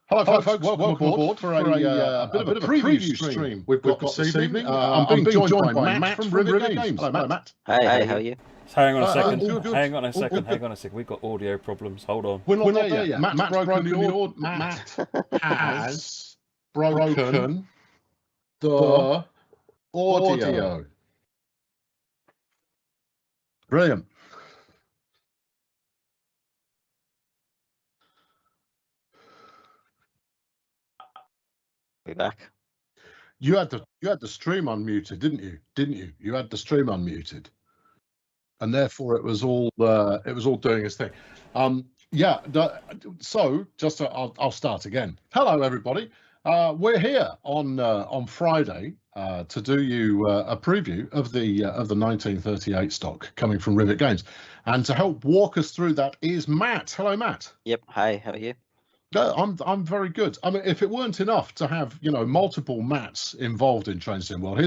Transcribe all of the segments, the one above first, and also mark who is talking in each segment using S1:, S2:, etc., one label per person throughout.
S1: Hello, folks. Welcome aboard for a bit of a preview stream we've got this evening. I'm being joined by Matt from Rivet Games. Hello, Matt.
S2: Hi, how are you?
S3: Hang on a second.
S1: good.
S3: Hang on a second. We've got audio problems. Hold on.
S1: We're not there yet. Matt has broken the audio. Brilliant.
S2: We're back.
S1: You had the stream unmuted, didn't you? You had the stream unmuted, and therefore it was all doing its thing. So I'll start again. Hello, everybody. We're here on Friday to do you a preview of the 1938 stock coming from Rivet Games, and to help walk us through that is Matt. Hello, Matt.
S2: Yep. Hi. How are you?
S1: I'm very good. I mean, if it weren't enough to have multiple Matts involved in Train Sim World,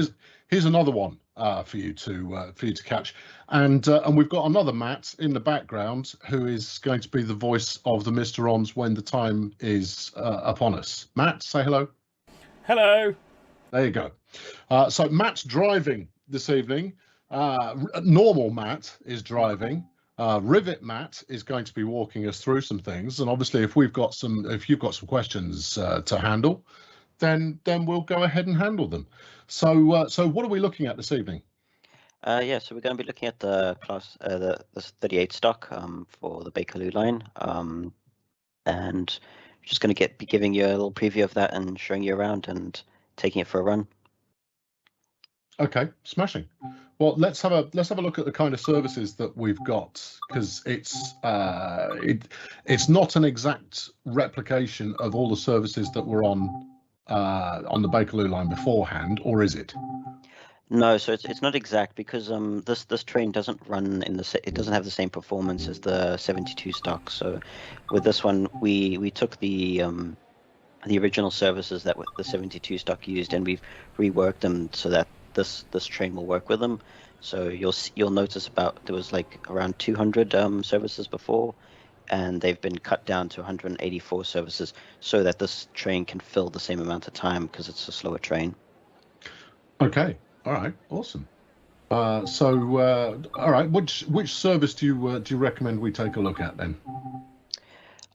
S1: here's another one for you to catch, and we've got another Matt in the background who is going to be the voice of the Mr. Ons when the time is upon us. Matt, say hello.
S3: Hello.
S1: There you go. So Matt's driving this evening. Normal Matt is driving. Rivet Matt is going to be walking us through some things, and obviously, if you've got some questions to handle, then we'll go ahead and handle them. So what are we looking at this evening?
S2: So we're going to be looking at the class, the 38 stock for the Bakerloo line, and just going to be giving you a little preview of that and showing you around and taking it for a run.
S1: Okay, smashing. Well, let's have a look at the kind of services that we've got, because it's not an exact replication of all the services that were on the Bakerloo line beforehand, or is it?
S2: No, so it's not exact, because this train doesn't run it doesn't have the same performance as the 72 stock. So with this one, we took the original services that the 72 stock used, and we've reworked them so that this train will work with them. So you'll notice there was like around 200 services before, and they've been cut down to 184 services so that this train can fill the same amount of time, because it's a slower train.
S1: Okay, all right, awesome. All right, which service do you recommend we take a look at then?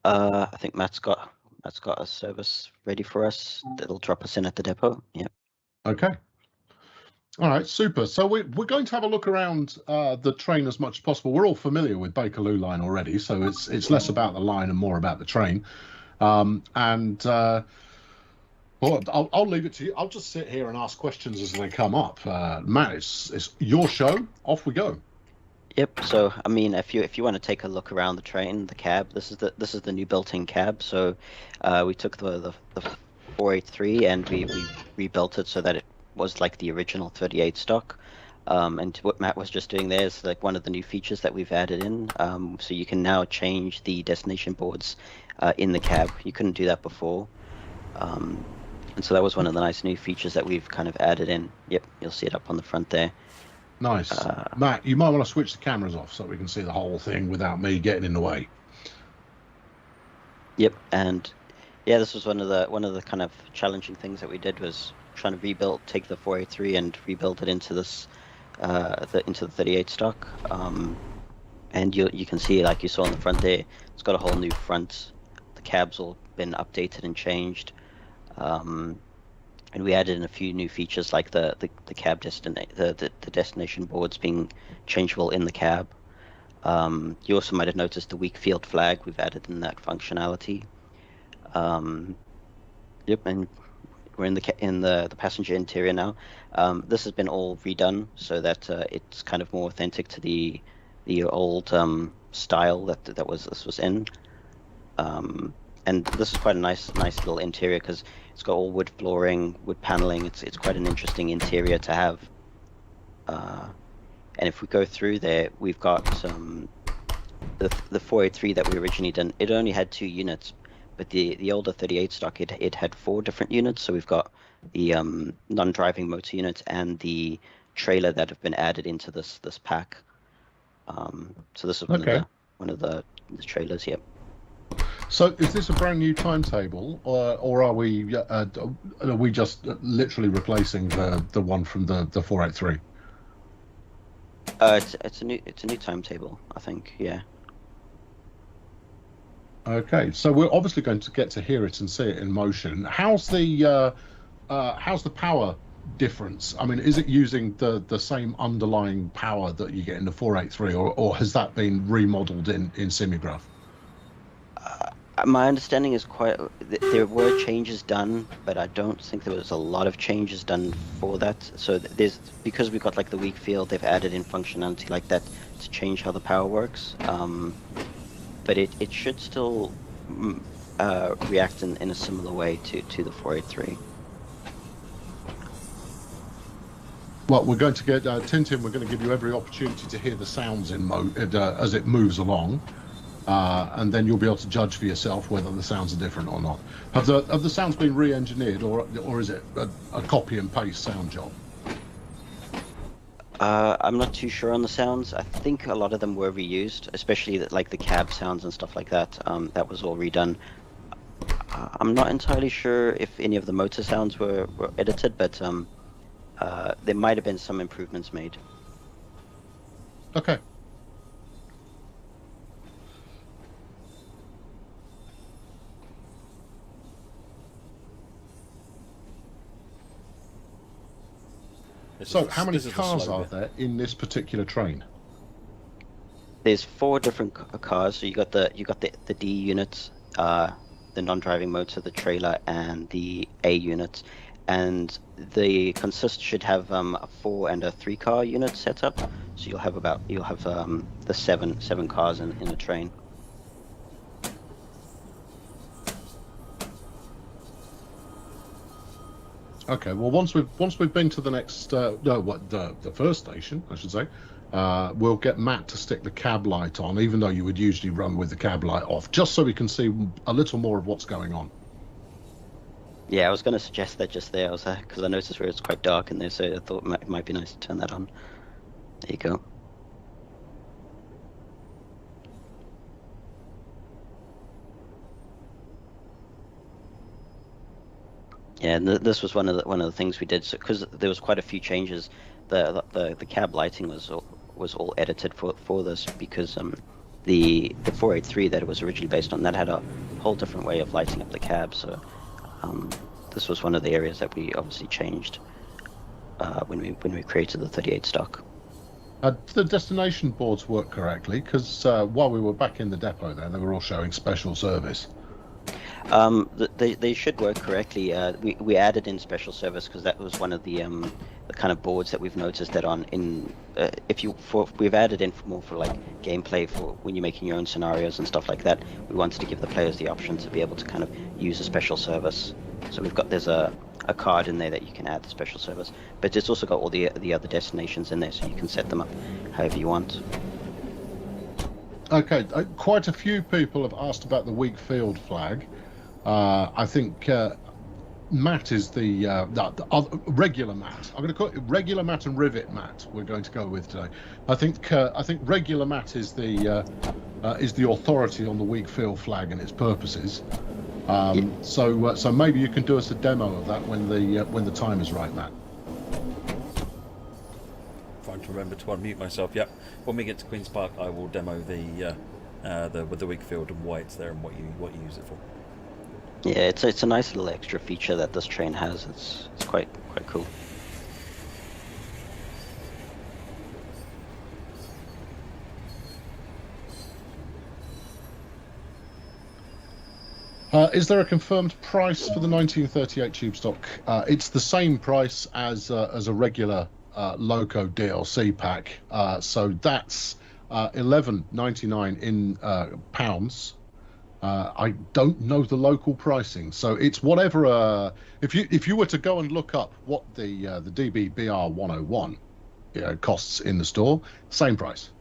S2: I think Matt's got a service ready for us that'll drop us in at the depot. Yeah.
S1: Okay. All right, super. So we're going to have a look around the train as much as possible. We're all familiar with Bakerloo line already, so it's less about the line and more about the train. Well, I'll leave it to you. I'll just sit here and ask questions as they come up. Matt, it's your show. Off we go.
S2: Yep. So I mean, if you want to take a look around the train, the cab, this is the new built-in cab. So we took the 483 and we rebuilt it so that it was like the original 38 stock, and what Matt was just doing there is like one of the new features that we've added in, so you can now change the destination boards in the cab. You couldn't do that before, and so that was one of the nice new features that we've kind of added in. Yep, you'll see it up on the front there.
S1: Nice. Matt, you might want to switch the cameras off so we can see the whole thing without me getting in the way.
S2: Yep, and yeah, this was one of the kind of challenging things that we did, was trying to take the 483 and rebuild it into this into the 38 stock, and you can see, like you saw on the front there, it's got a whole new front. The cab's all been updated and changed, and we added in a few new features like the cab the destination boards being changeable in the cab. You also might have noticed the weak field flag. We've added in that functionality. Yep, and we're in the passenger interior now. This has been all redone so that it's kind of more authentic to the old style that this was in. And this is quite a nice little interior, because it's got all wood flooring, wood paneling. It's quite an interesting interior to have. And if we go through there, we've got the 483 that we originally done. It only had 2 units. But the older 38 stock, it had 4 different units. So we've got the non-driving motor units and the trailer that have been added into this pack. So this is one of the trailers. Yep.
S1: So is this a brand new timetable, or are we just literally replacing the one from the 483?
S2: It's a new timetable, I think. Yeah.
S1: Okay, so we're obviously going to get to hear it and see it in motion. How's the power difference? I mean, is it using the same underlying power that you get in the 483, or has that been remodeled in Simulgraph?
S2: My understanding is there were changes done, but I don't think there was a lot of changes done for that. So because we've got like the weak field, they've added in functionality like that to change how the power works. But it should still react in a similar way to the 483.
S1: Well, we're going to get Tintin. We're going to give you every opportunity to hear the sounds as it moves along. And then you'll be able to judge for yourself whether the sounds are different or not. Have the sounds been re-engineered, or is it a copy and paste sound job?
S2: I'm not too sure on the sounds. I think a lot of them were reused, especially like the cab sounds and stuff like that. That was all redone. I'm not entirely sure if any of the motor sounds were edited, but there might have been some improvements made.
S1: Okay. So, how many cars are there in this particular train?
S2: There's 4 different cars. So you got the D unit, the non-driving motor, the trailer, and the A unit. And the consist should have a 4 and a 3 car unit set up. So you'll have the seven cars in a train.
S1: Okay, well, once we've been to the next, the first station, I should say, we'll get Matt to stick the cab light on, even though you would usually run with the cab light off, just so we can see a little more of what's going on.
S2: Yeah, I was going to suggest that just there, because I noticed where it's quite dark in there, so I thought it might be nice to turn that on. There you go. Yeah, and this was one of the things we did, because there was quite a few changes. The cab lighting was all edited for this, because the 483 that it was originally based on, that had a whole different way of lighting up the cab. So this was one of the areas that we obviously changed when we created the 38 stock.
S1: The destination boards work correctly? Because while we were back in the depot there, they were all showing special service.
S2: They should work correctly. We added in special service because that was one of the kind of boards that we've noticed that we've added in more for like gameplay for when you're making your own scenarios and stuff like that. We wanted to give the players the option to be able to kind of use a special service. So there's a card in there that you can add the special service, but it's also got all the other destinations in there, so you can set them up however you want.
S1: Okay, quite a few people have asked about the weak field flag. I think Matt is the regular Matt. I'm going to call it regular Matt and Rivet Matt. We're going to go with today. I think regular Matt is the authority on the weak field flag and its purposes. So maybe you can do us a demo of that when the time is right, Matt.
S3: Trying to remember to unmute myself. Yep. When we get to Queen's Park, I will demo with the weak field and why it's there and what you use it for.
S2: Yeah, it's a nice little extra feature that this train has. It's quite cool.
S1: Is there a confirmed price for the 1938 tube stock? It's the same price as a regular Loco DLC pack. So that's $11.99 in pounds. I don't know the local pricing, so it's whatever. If you were to go and look up what the DB-BR 101 costs in the store, same price.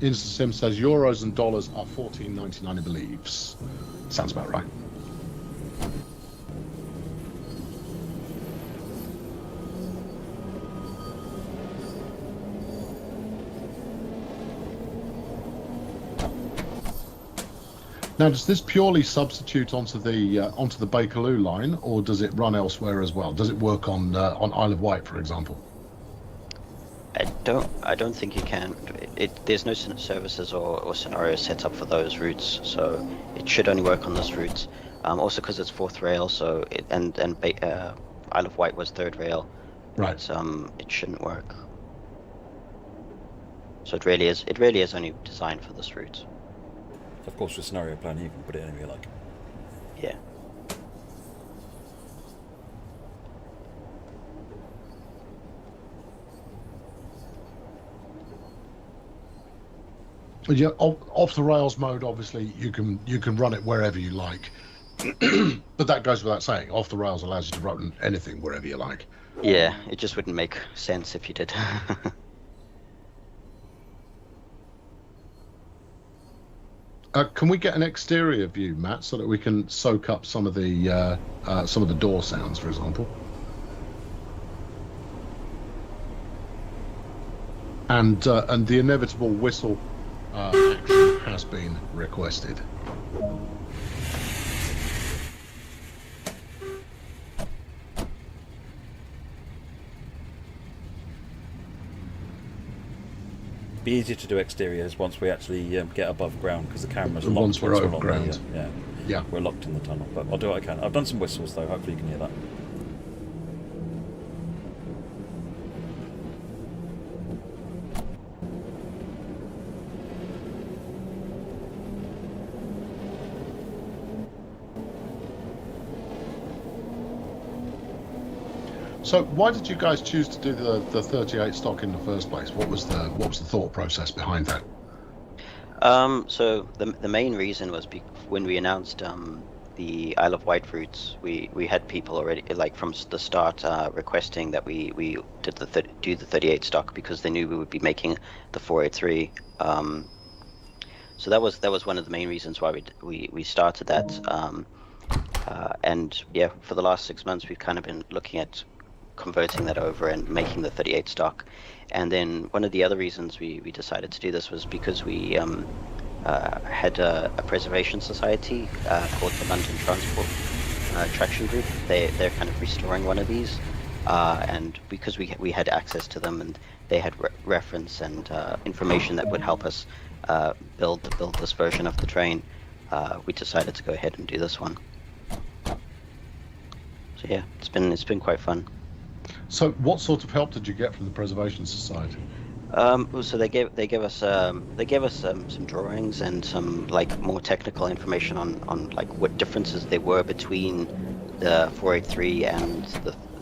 S1: InstaSim says euros and dollars are $14.99, I believe. Sounds about right. Now, does this purely substitute onto the Bakerloo line, or does it run elsewhere as well? Does it work on Isle of Wight, for example?
S2: I don't think you can. There's no services or scenarios set up for those routes, so it should only work on those routes. Also because it's 4th rail, so Isle of Wight was 3rd rail.
S1: Right.
S2: It shouldn't work. So it really is only designed for this route.
S3: Of course, with scenario planning, you can put it anywhere you like.
S2: Yeah.
S1: Yeah, off the rails mode, obviously you can run it wherever you like, but that goes without saying. Off the rails allows you to run anything wherever you like.
S2: Yeah, it just wouldn't make sense if you did.
S1: Can we get an exterior view, Matt, so that we can soak up some of the door sounds, for example? And the inevitable whistle action has been requested.
S3: Be easier to do exteriors once we actually get above ground, because the camera's locked.
S1: Once we're over ground.
S3: Yeah, we're locked in the tunnel. But I'll do what I can. I've done some whistles though. Hopefully you can hear that.
S1: So why did you guys choose to do the 38 stock in the first place? What was the thought process behind that?
S2: So the main reason was when we announced the Isle of Wight routes, we had people already, like from the start, requesting that we did do the 38 stock because they knew we would be making the 483. So that was one of the main reasons why we started that. And yeah, for the last 6 months we've kind of been looking at converting that over and making the 38 stock. And then one of the other reasons we decided to do this was because we had a preservation society called the London Transport Traction Group. They're kind of restoring one of these, and because we had access to them and they had reference and information that would help us build this version of the train, we decided to go ahead and do this one. So yeah, it's been quite fun.
S1: So what sort of help did you get from the Preservation Society?
S2: So they gave us some drawings and some like more technical information on like what differences there were between the 483 and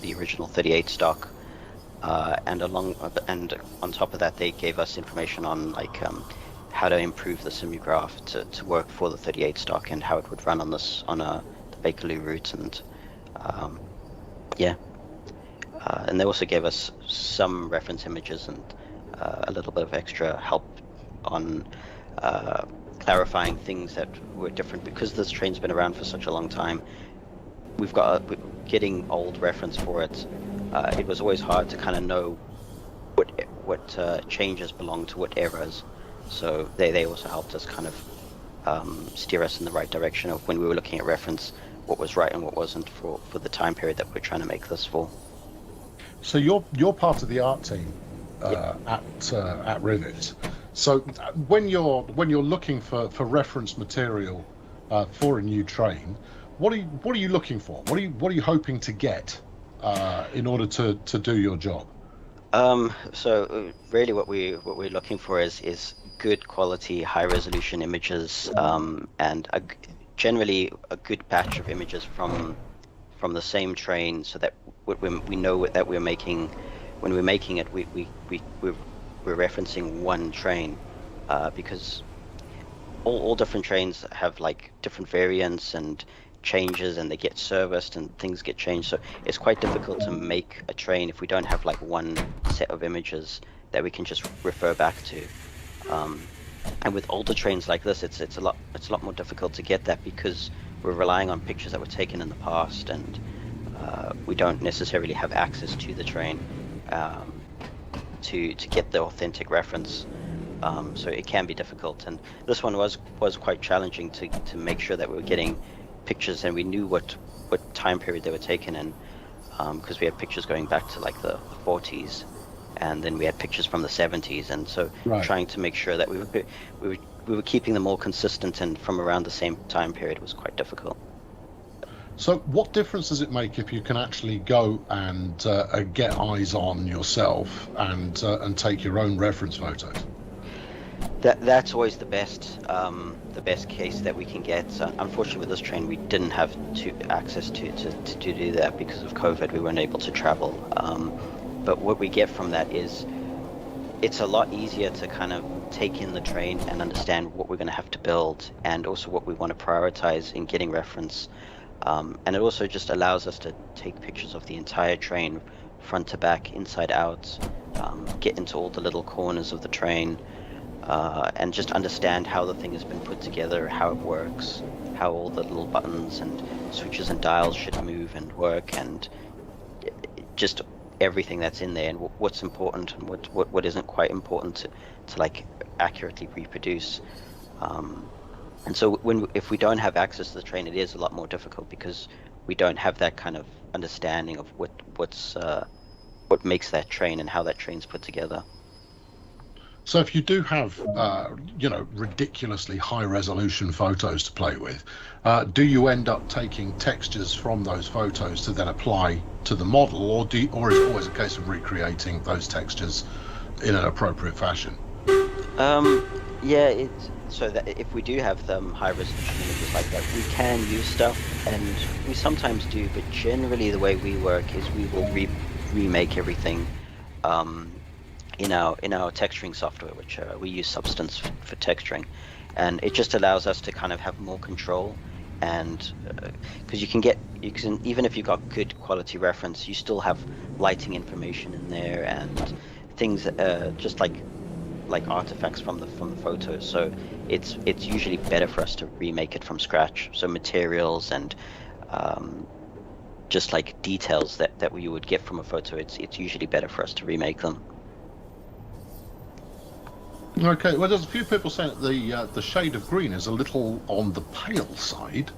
S2: the original 38 stock, and on top of that they gave us information on like how to improve the simulgraph to work for the 38 stock and how it would run on the Bakerloo route, and yeah. And they also gave us some reference images and a little bit of extra help on clarifying things that were different because this train's been around for such a long time. We're getting old reference for it. It was always hard to kind of know what changes belong to what eras. So they also helped us kind of steer us in the right direction of when we were looking at reference, what was right and what wasn't for the time period that we're trying to make this for.
S1: So you're part of the art team at Rivet. So when you're looking for reference material for a new train, what are you looking for? What are you hoping to get in order to do your job?
S2: So really what we're looking for is good quality, high resolution images, and generally a good batch of images from the same train, so that we know that we're making, when we're making it, we're referencing one train, because all different trains have like different variants and changes, and they get serviced and things get changed. So it's quite difficult to make a train if we don't have like one set of images that we can just refer back to. And with older trains like this, it's a lot more difficult to get that because we're relying on pictures that were taken in the past, and we don't necessarily have access to the train to get the authentic reference. So it can be difficult, and this one was quite challenging to make sure that we were getting pictures and we knew what time period they were taken in, because we had pictures going back to like the 40s, and then we had pictures from the 70s, and so trying to make sure that we were keeping them all consistent and from around the same time period was quite difficult.
S1: So what difference does it make if you can actually go and get eyes on yourself and take your own reference photos?
S2: That's always the best case that we get. Unfortunately, with this train, we didn't have access to do that because of COVID. We weren't able to travel. But what we get from that is it's a lot easier to kind of take in the train and understand what we're going to have to build, and also what we want to prioritize in getting reference. And it also just allows us to take pictures of the entire train, front to back, inside out, get into all the little corners of the train, and just understand how the thing has been put together, how it works, how all the little buttons and switches and dials should move and work, and just everything that's in there, and what's important and what isn't quite important to like accurately reproduce. And so if we don't have access to the train, it is a lot more difficult because we don't have that kind of understanding of what makes that train and how that train's put together.
S1: So if you do have, ridiculously high resolution photos to play with, do you end up taking textures from those photos to then apply to the model, or is it always a case of recreating those textures in an appropriate fashion?
S2: Yeah, so that if we do have them high resolution images like that, we can use stuff, and we sometimes do, but generally the way we work is we will remake everything in our texturing software, which we use Substance for texturing, and it just allows us to kind of have more control. And because you can even if you've got good quality reference, you still have lighting information in there and things just like artifacts from the photos. So it's usually better for us to remake it from scratch. So materials and just like details that we would get from a photo, it's usually better for us to remake them.
S1: Okay, well, there's a few people saying that the shade of green is a little on the pale side.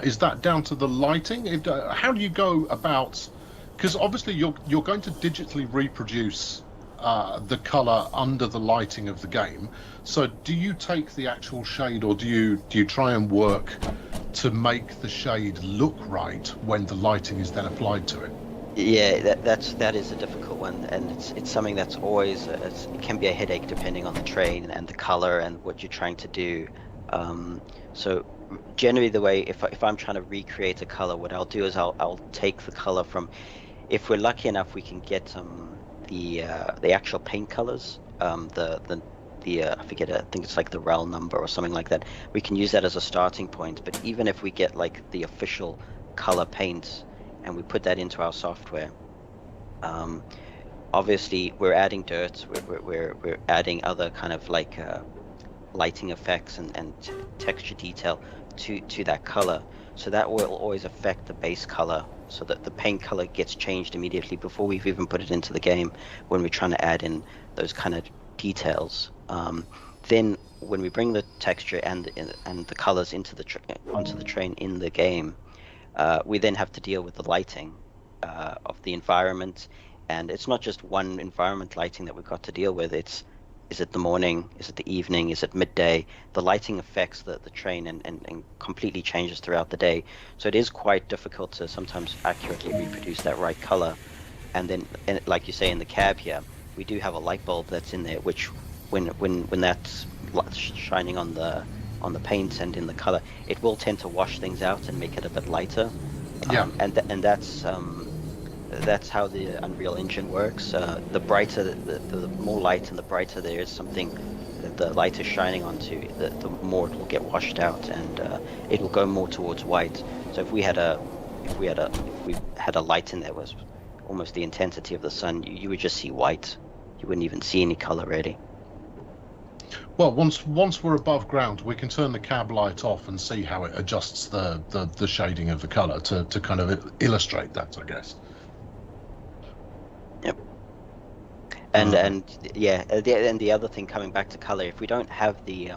S1: Is that down to the lighting? How do you go about? Because obviously you're going to digitally reproduce the color under the lighting of the game. So do you take the actual shade, or do you try and work to make the shade look right when the lighting is then applied to it?
S2: Yeah, that is a difficult one, and it's something that's always it can be a headache depending on the train and the color and what you're trying to do. So generally, the way if I'm trying to recreate a color, what I'll do is I'll take the color from, if we're lucky enough, we can get the actual paint colors, I forget, I think it's like the RAL number or something like that. We can use that as a starting point, but even if we get like the official color paint and we put that into our software, obviously we're adding dirt, we're adding other kind of like lighting effects and texture detail to that color, so that will always affect the base color, so that the paint color gets changed immediately before we've even put it into the game when we're trying to add in those kind of details. Then when we bring the texture and the colors onto the train in the game, we then have to deal with the lighting of the environment, and it's not just one environment lighting that we've got to deal with. Is it the morning? Is it the evening? Is it midday? The lighting affects the train and completely changes throughout the day. So it is quite difficult to sometimes accurately reproduce that right color. And then, like you say, in the cab here, we do have a light bulb that's in there, which when that's shining on the paint and in the color, it will tend to wash things out and make it a bit lighter.
S1: Yeah.
S2: And that's how the Unreal Engine works. The brighter, the more light and the brighter there is something that the light is shining onto, the more it will get washed out, and it will go more towards white. So if we had a light in there was almost the intensity of the sun, you would just see white. You wouldn't even see any color really.
S1: Well, once we're above ground, we can turn the cab light off and see how it adjusts the shading of the color to kind of illustrate that, I guess.
S2: Yep. And the other thing, coming back to color, if we don't have the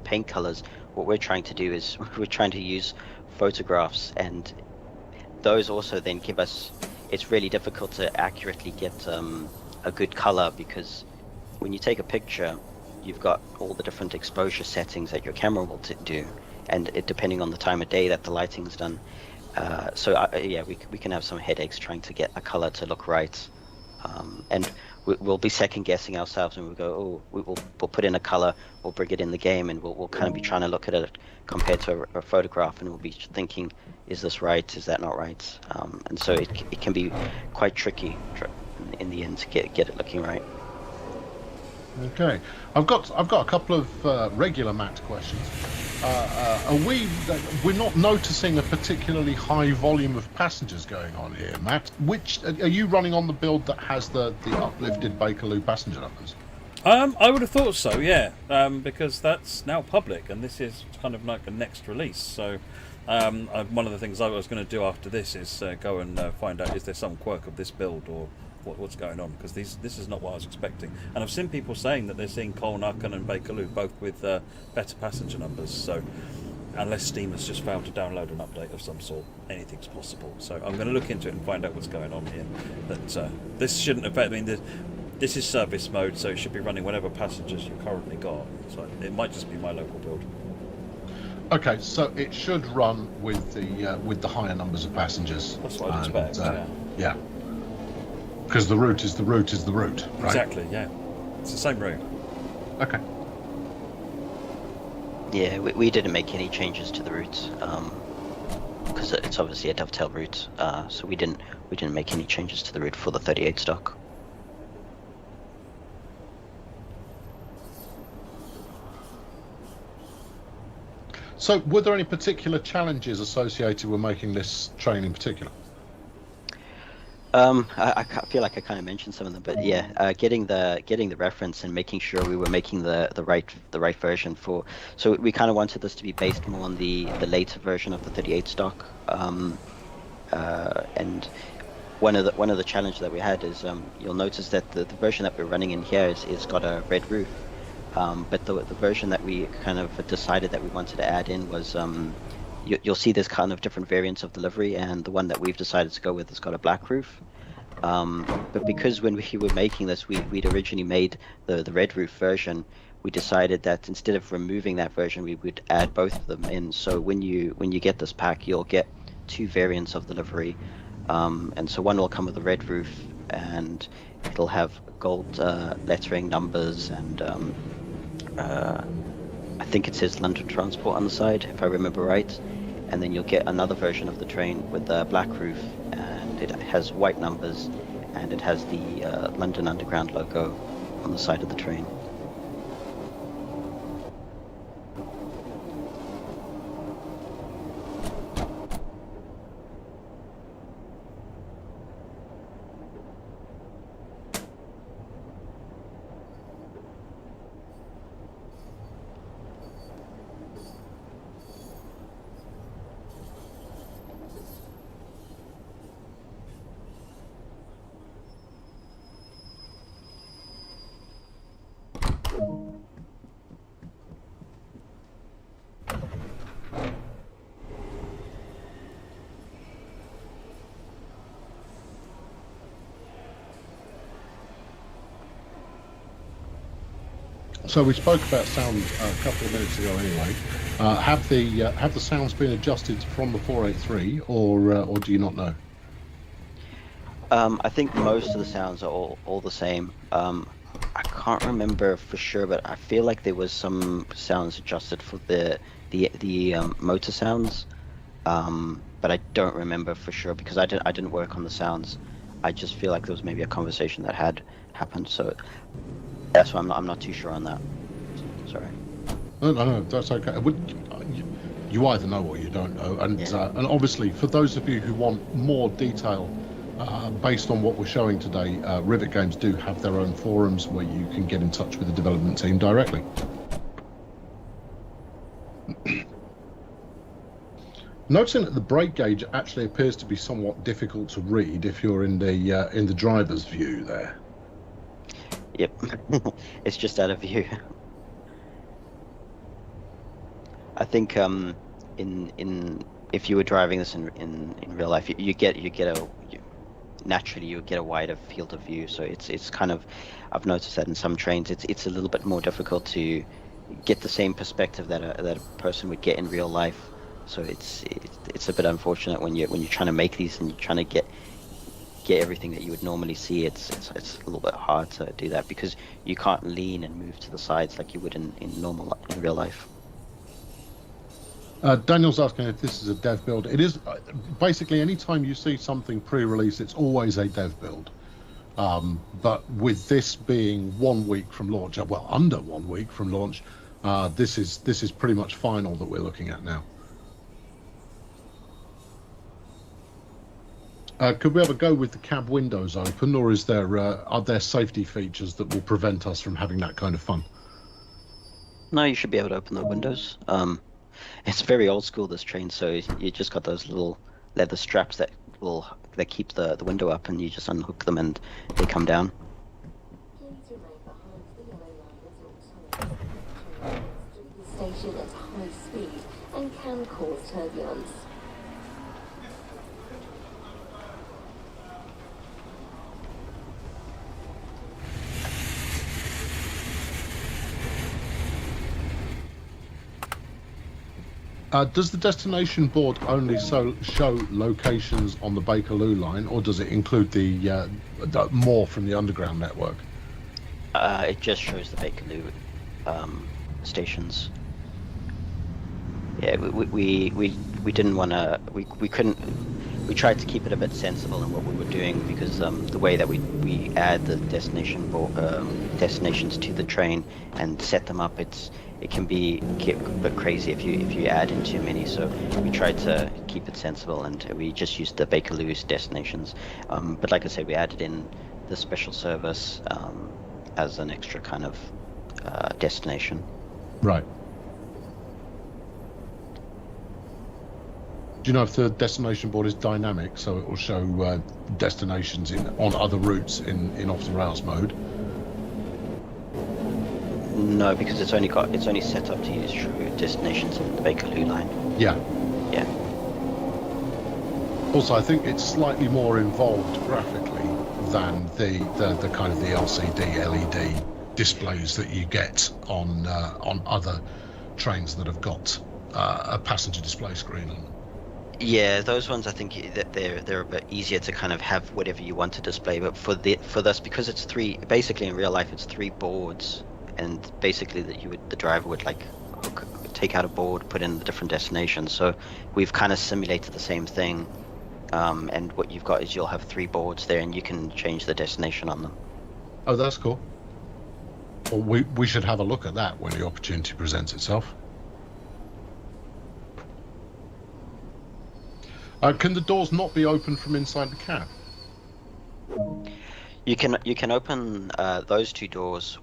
S2: paint colors, what we're trying to do is we're trying to use photographs, and those also then give us. It's really difficult to accurately get a good color, because when you take a picture, you've got all the different exposure settings that your camera will do, and depending on the time of day that the lighting's done. We can have some headaches trying to get a color to look right, and we'll be second guessing ourselves, and we'll go, we'll put in a color, we'll bring it in the game, and we'll kind of be trying to look at it compared to a photograph, and we'll be thinking, is this right? Is that not right? And so it can be quite tricky in the end to get it looking right.
S1: Okay, I've got a couple of regular Matt questions. We're not noticing a particularly high volume of passengers going on here, Matt. Which are you running on the build that has the uplifted Bakerloo passenger numbers?
S3: I would have thought so, yeah, because that's now public, and this is kind of like a next release. So one of the things I was going to do after this is go and find out, is there some quirk of this build, or what's going on, because this is not what I was expecting. And I've seen people saying that they're seeing Colnarcon and Bakerloo both with better passenger numbers, so unless Steam has just failed to download an update of some sort, anything's possible. So I'm going to look into it and find out what's going on here. But this shouldn't affect, this is service mode, so it should be running whatever passengers you've currently got, so it might just be my local build.
S1: Okay, so it should run with the higher numbers of passengers.
S3: That's what I'd expect,
S1: yeah. Because the route is the route is the route, right?
S3: Exactly, yeah. It's the same route.
S1: Okay.
S2: Yeah, we didn't make any changes to the route, because it's obviously a dovetail route. So we didn't make any changes to the route for the 38 stock.
S1: So, were there any particular challenges associated with making this train in particular?
S2: I feel like I kind of mentioned some of them, but yeah, getting the reference and making sure we were making the right version for. So we kind of wanted this to be based more on the later version of the 38 stock, and one of the challenges that we had is you'll notice that the version that we're running in here is got a red roof, but the version that we kind of decided that we wanted to add in was you'll see there's kind of different variants of the livery, and the one that we've decided to go with has got a black roof. But because when we were making this, we'd originally made the red roof version, we decided that instead of removing that version, we would add both of them in. So when you get this pack, you'll get two variants of the livery, and so one will come with a red roof, and it'll have gold lettering, numbers, and I think it says London Transport on the side, if I remember right. And then you'll get another version of the train with a black roof, and it has white numbers, and it has the London Underground logo on the side of the train.
S1: So we spoke about sound a couple of minutes ago anyway. Have the sounds been adjusted from the 483, or do you not know?
S2: I think most of the sounds are all the same. I can't remember for sure, but I feel like there was some sounds adjusted for the motor sounds, but I don't remember for sure because I didn't work on the sounds. I just feel like there was maybe a conversation that had happened, so that's why I'm not too sure on that. Sorry.
S1: No, that's okay. You either know or you don't know, and
S2: Yeah.
S1: And obviously for those of you who want more detail based on what we're showing today, Rivet Games do have their own forums where you can get in touch with the development team directly. Noticing that the brake gauge actually appears to be somewhat difficult to read if you're in the driver's view there.
S2: Yep. It's just out of view. I think in if you were driving this in real life, naturally you get a wider field of view. So it's kind of, I've noticed that in some trains it's a little bit more difficult to get the same perspective that a person would get in real life. So it's a bit unfortunate when you're trying to make these and you're trying to get everything that you would normally see. It's a little bit hard to do that because you can't lean and move to the sides like you would in real life.
S1: Daniel's asking if this is a dev build. It is. Basically, anytime you see something pre-release, it's always a dev build. But with this being 1 week from launch, well, under 1 week from launch, this is pretty much final that we're looking at now. Could we ever go with the cab windows open, or are there safety features that will prevent us from having that kind of fun?
S2: No, you should be able to open the windows. It's very old school, this train, so you just got those little leather straps that keep the window up, and you just unhook them and they come down.
S4: Station at high speed and can cause turbulence.
S1: Does the destination board only show locations on the Bakerloo line, or does it include the more from the underground network?
S2: It just shows the Bakerloo stations. Yeah, we didn't want to. We couldn't. We tried to keep it a bit sensible in what we were doing because the way that we add the destinations to the train and set them up, it can be a bit crazy if you add in too many. So we tried to keep it sensible, and we just used the Bakerloo's destinations. But like I said, we added in the special service as an extra kind of destination.
S1: Right. Do you know if the destination board is dynamic, so it will show destinations on other routes in off the rails mode?
S2: No, because it's only set up to use true destinations in the Bakerloo line.
S1: Yeah.
S2: Yeah.
S1: Also, I think it's slightly more involved graphically than the kind of the LCD LED displays that you get on other trains that have got a passenger display screen on.
S2: Yeah, those ones I think that they're a bit easier to kind of have whatever you want to display. But for this, because it's basically in real life it's 3 boards, and basically the driver would like take out a board, put in the different destinations. So we've kind of simulated the same thing, and what you've got is you'll have 3 boards there, and you can change the destination on them.
S1: Oh, that's cool. Well, we should have a look at that when the opportunity presents itself. Can the doors not be opened from inside the cab?
S2: You can open those 2 doors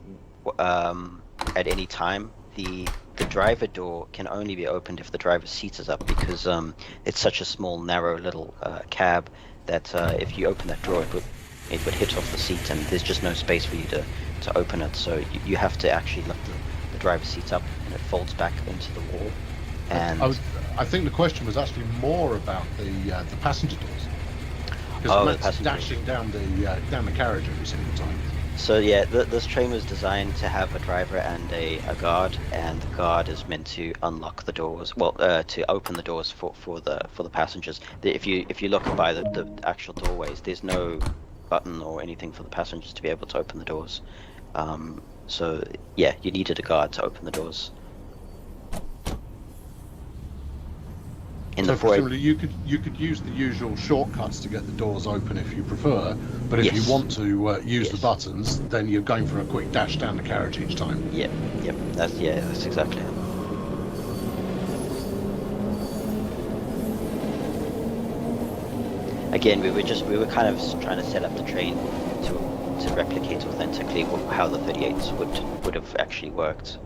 S2: at any time. The driver door can only be opened if the driver's seat is up, because it's such a small, narrow little cab that if you open that door, it would hit off the seat, and there's just no space for you to open it. So you have to actually lift the driver's seat up, and it folds back into the wall. And
S1: I think the question was actually more about the passenger doors. Because Matt's dashing down the carriage every single time.
S2: So yeah, this train was designed to have a driver and a guard, and the guard is meant to unlock the doors. Well, to open the doors for the passengers. If you look by the actual doorways, there's no button or anything for the passengers to be able to open the doors. So yeah, you needed a guard to open the doors.
S1: So presumably you could use the usual shortcuts to get the doors open if you prefer, but if you want to use the buttons, then you're going for a quick dash down the carriage each time.
S2: Yep. That's exactly it. Again, we were kind of trying to set up the train to replicate authentically how the 38s would have actually worked.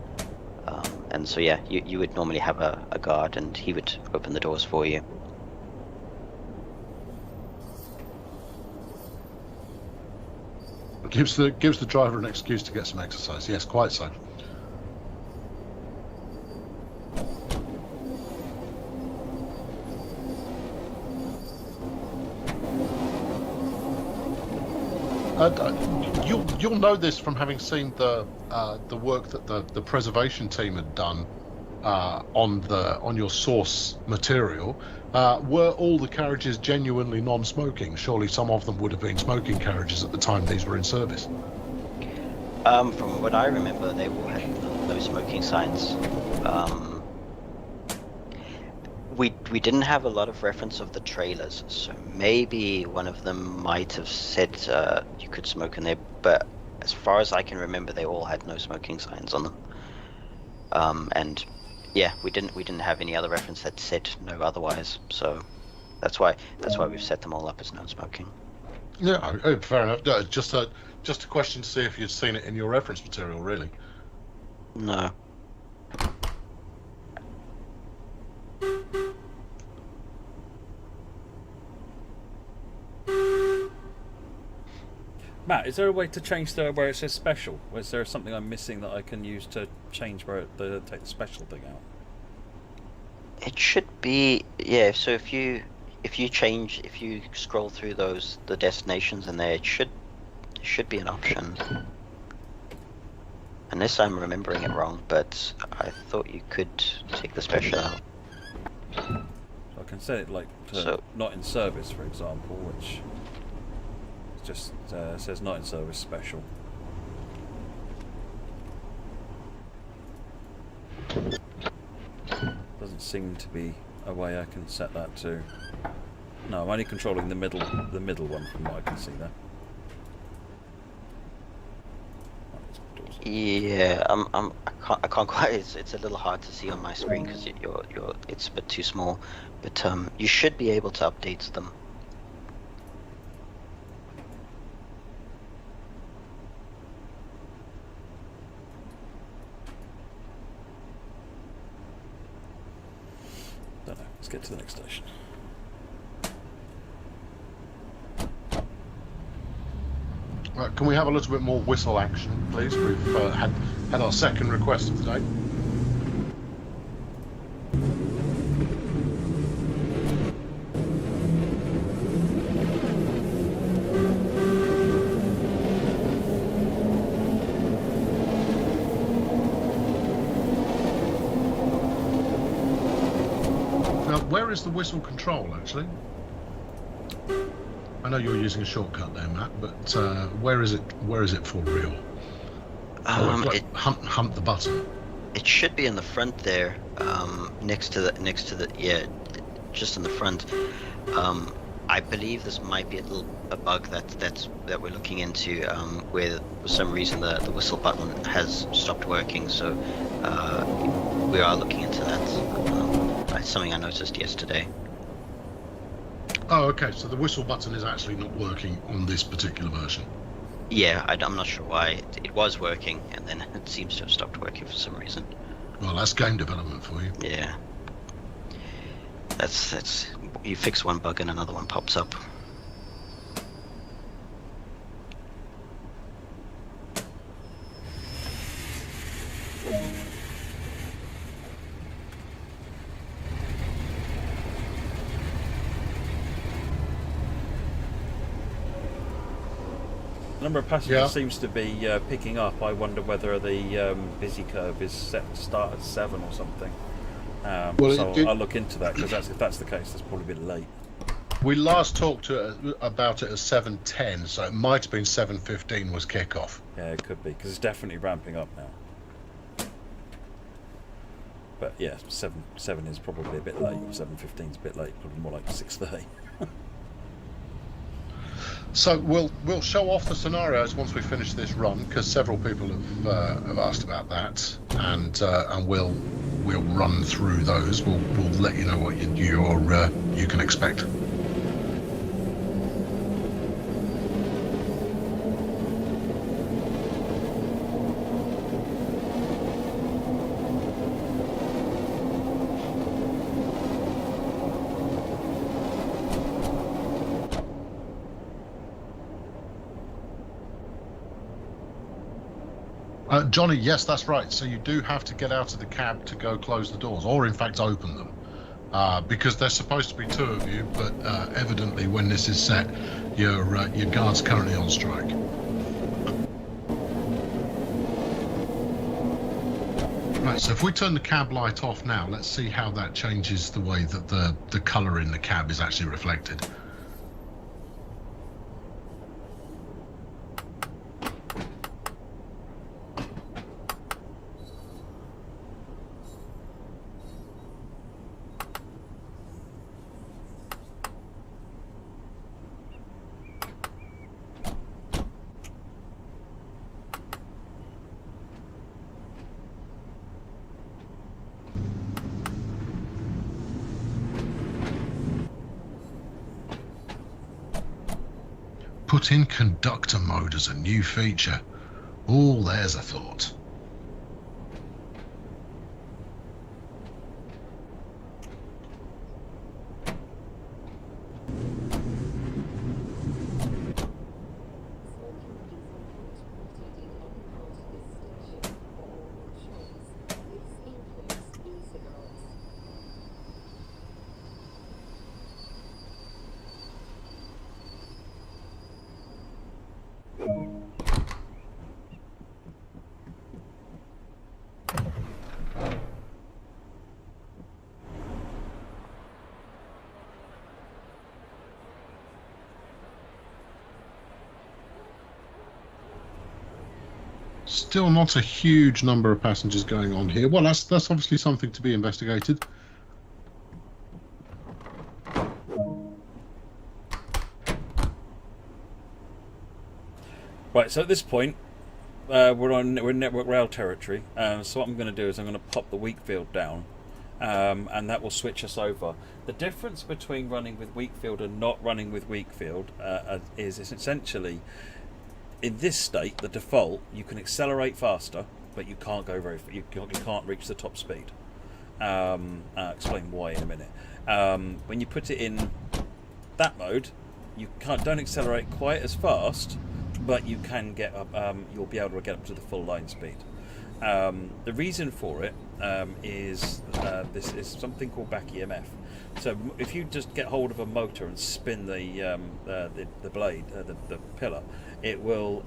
S2: And so yeah, you would normally have a guard, and he would open the doors for you.
S1: Gives the driver an excuse to get some exercise. Yes, quite so. You'll know this from having seen the work that the preservation team had done on your source material. Were all the carriages genuinely non-smoking? Surely some of them would have been smoking carriages at the time these were in service.
S2: From what I remember, they all had no smoking signs. We didn't have a lot of reference of the trailers, so maybe one of them might have said you could smoke in there, but as far as I can remember, they all had no smoking signs on them. And yeah, we didn't have any other reference that said no otherwise, so that's why we've set them all up as non-smoking.
S1: Yeah, fair enough. No, just a question to see if you'd seen it in your reference material, really.
S2: No.
S3: Matt, is there a way to change where it says special? Or is there something I'm missing that I can use to change where take the special thing out?
S2: It should be, yeah. So if you scroll through the destinations in there, it should be an option. Unless I'm remembering it wrong, but I thought you could take the special out.
S3: So I can set it like to not in service, for example, which just says not in service special. Doesn't seem to be a way I can set that to. No, I'm only controlling the middle one from what I can see there.
S2: Yeah, I can't quite. It's a little hard to see on my screen because it's a bit too small. But you should be able to update them.
S3: Don't know. Let's get to the next station.
S1: Right, can we have a little bit more whistle action, please? We've had our second request of the day. Now, where is the whistle control, actually? I know you're using a shortcut there, Matt, but where is it for real? Hunt the button.
S2: It should be in the front there, next to the yeah, just in the front. I believe this might be a bug that we're looking into, where for some reason the whistle button has stopped working. So we are looking into that. It's something I noticed yesterday.
S1: Oh, okay. So the whistle button is actually not working on this particular version.
S2: Yeah, I'm not sure why. It was working, and then it seems to have stopped working for some reason.
S1: Well, that's game development for you.
S2: Yeah. That's you fix one bug and another one pops up.
S3: The number of passengers seems to be picking up. I wonder whether the busy curve is set to start at 7 or something. I'll look into that, because if that's the case, that's probably a bit late.
S1: We last talked about it as 7:10, so it might have been 7:15 was kickoff.
S3: Yeah, it could be, because it's definitely ramping up now. But yeah, 7 is probably a bit late. 7:15 is a bit late. Probably more like 6:30.
S1: So we'll show off the scenarios once we finish this run, because several people have asked about that, and we'll run through those. We'll let you know what you can expect. Johnny, yes, that's right. So you do have to get out of the cab to go close the doors, or in fact open them, because there's supposed to be two of you, but evidently when this is set, your guard's currently on strike. Right, so if we turn the cab light off now, let's see how that changes the way that the colour in the cab is actually reflected. Put in conductor mode as a new feature. Oh, there's a thought. Still not a huge number of passengers going on here. Well, that's obviously something to be investigated.
S3: Right, so at this point, we're network rail territory. So what I'm going to do is I'm going to pop the weak field down, and that will switch us over. The difference between running with weak field and not running with weak field is essentially, in this state, the default, you can accelerate faster, but you can't go you can't reach the top speed. I'll explain why in a minute. When you put it in that mode, you don't accelerate quite as fast, but you can get up. You'll be able to get up to the full line speed. The reason for it is this is something called back EMF. So if you just get hold of a motor and spin the blade, the pillar, it will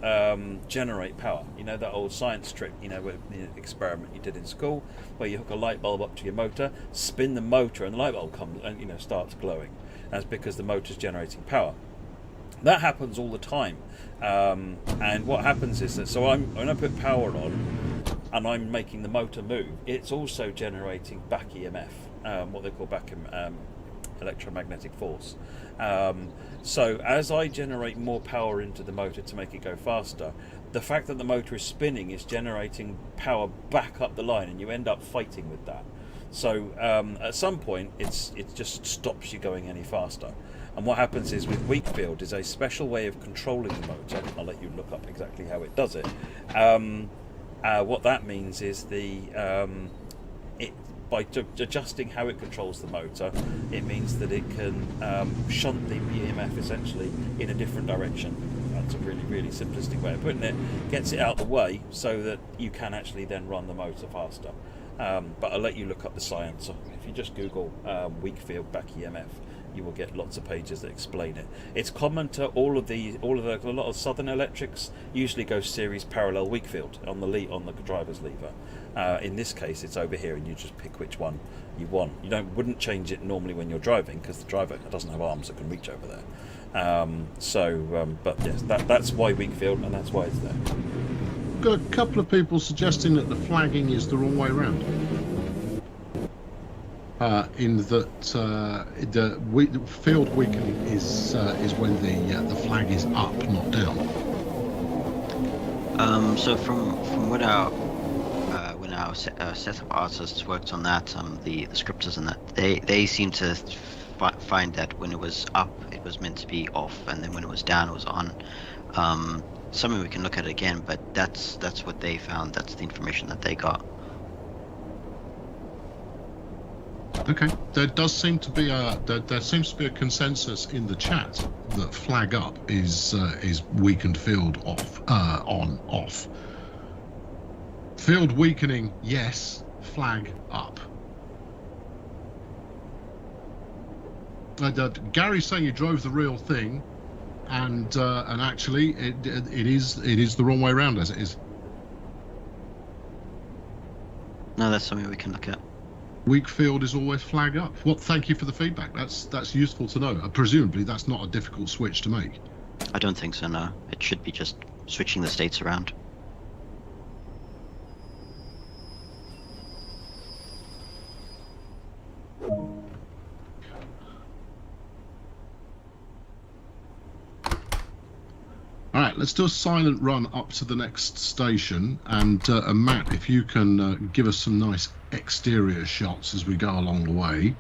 S3: generate power. You know that old science trick, with the experiment you did in school, where you hook a light bulb up to your motor, spin the motor, and the light bulb comes and starts glowing. That's because the motor's generating power. That happens all the time, and what happens is that when I put power on and I'm making the motor move, it's also generating back EMF, what they call back electromagnetic force. So as I generate more power into the motor to make it go faster, the fact that the motor is spinning is generating power back up the line, and you end up fighting with that. So at some point it just stops you going any faster. And what happens is with weak field is a special way of controlling the motor. I'll let you look up exactly how it does it. What that means is by adjusting how it controls the motor, it means that it can shunt the EMF essentially in a different direction. That's a really, really simplistic way of putting it. Gets it out of the way so that you can actually then run the motor faster. But I'll let you look up the science. If you just Google weak field back EMF, you will get lots of pages that explain it. It's common to a lot of Southern Electrics usually go series parallel weak field on the driver's lever. In this case, it's over here, and you just pick which one you want. You wouldn't change it normally when you're driving, because the driver doesn't have arms that can reach over there. But yes, that's why weak field, and that's why it's there.
S1: Got a couple of people suggesting that the flagging is the wrong way around. In that the field weakening is when the flag is up, not down.
S2: So from what our setup artists worked on that, the scripters and that, they seem to find that when it was up, it was meant to be off, and then when it was down, it was on. Something we can look at again, but that's what they found. That's the information that they got.
S1: Okay, there seems to be a consensus in the chat that flag up is weakened field off, on off. Field weakening, yes. Flag up. Gary's saying you drove the real thing, and actually it is the wrong way around as it is.
S2: No, that's something we can look at.
S1: Weak field is always flag up. Well, thank you for the feedback. That's useful to know. Presumably that's not a difficult switch to make.
S2: I don't think so, no. It should be just switching the states around.
S1: All right, let's do a silent run up to the next station, and Matt, if you can give us some nice exterior shots as we go along the way,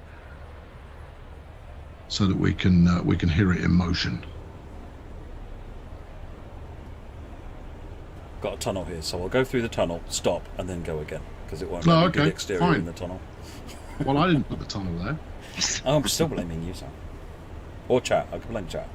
S1: so that we can hear it in motion.
S3: Got a tunnel here, so I'll go through the tunnel, stop, and then go again, because it won't
S1: No,
S3: let me
S1: okay,
S3: do the exterior
S1: fine.
S3: in the tunnel.
S1: Well, I didn't put the tunnel there.
S3: Oh, I'm still blaming you, son. Or chat. I can blame chat.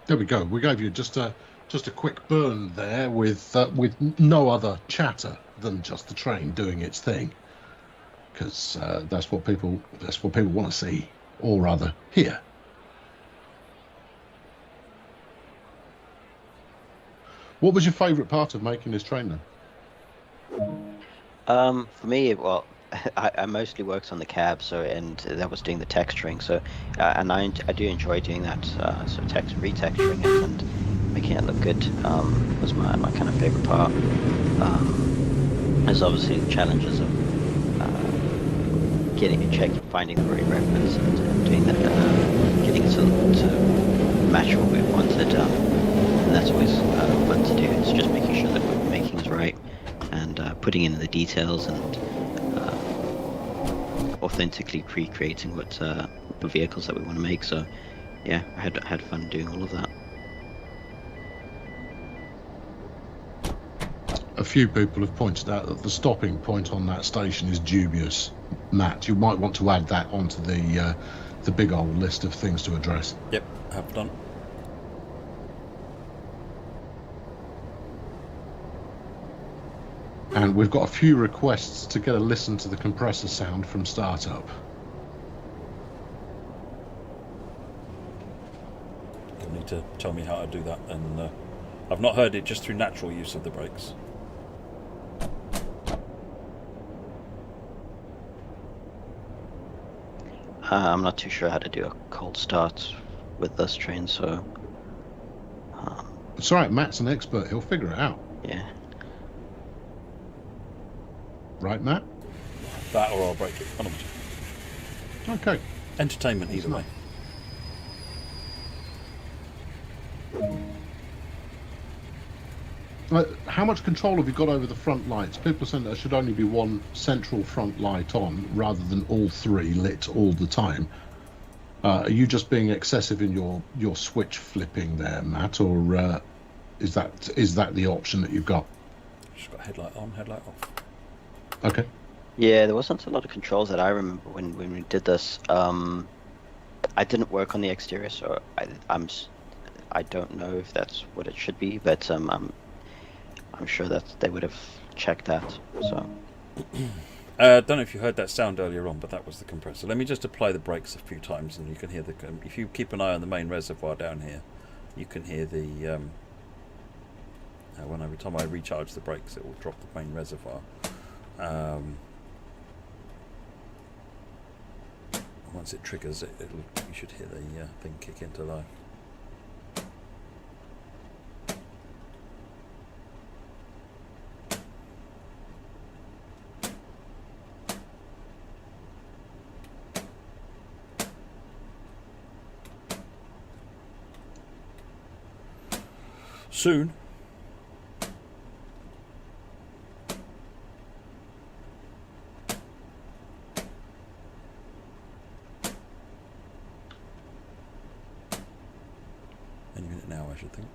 S1: There we go. We gave you just a quick burn there with no other chatter than just the train doing its thing, because that's what people want to see, or rather hear. What was your favourite part of making this train then?
S2: For me, well, I mostly worked on the cab, and that was doing the texturing. So, and I do enjoy doing that. So retexturing it and making it look good was my kind of favorite part. There's obviously the challenges of finding the right reference and doing that, getting it to match what we wanted. And that's always fun to do. It's just making sure that what we're making is right and putting in the details and authentically recreating what of vehicles that we want to make. So yeah, I had fun doing all of that.
S1: A few people have pointed out that the stopping point on that station is dubious. Matt, you might want to add that onto the big old list of things to address.
S3: Yep, have done.
S1: And we've got a few requests to get a listen to the compressor sound from startup.
S3: You'll need to tell me how to do that, and I've not heard it just through natural use of the brakes.
S2: I'm not too sure how to do a cold start with this train, so
S1: It's all right, Matt's an expert. He'll figure it out.
S2: yeah.
S1: Right, Matt?
S3: That or I'll break it. I don't know.
S1: Okay.
S3: Entertainment either way.
S1: How much control have you got over the front lights? People are saying there should only be one central front light on rather than all three lit all the time. Are you just being excessive in your switch flipping there, Matt, or is that the option that you've got?
S3: Just got headlight on, headlight off.
S1: Okay.
S2: Yeah, there wasn't a lot of controls that I remember when we did this. I didn't work on the exterior, so I don't know if that's what it should be, but I'm sure that they would have checked that. So.
S3: I don't know if you heard that sound earlier on, but that was the compressor. Let me just apply the brakes a few times, and you can hear the. If you keep an eye on the main reservoir down here, you can hear the. Every time I recharge the brakes, it will drop the main reservoir. Once it triggers, you should hear the thing kick into life. Soon. Any minute now, I should think.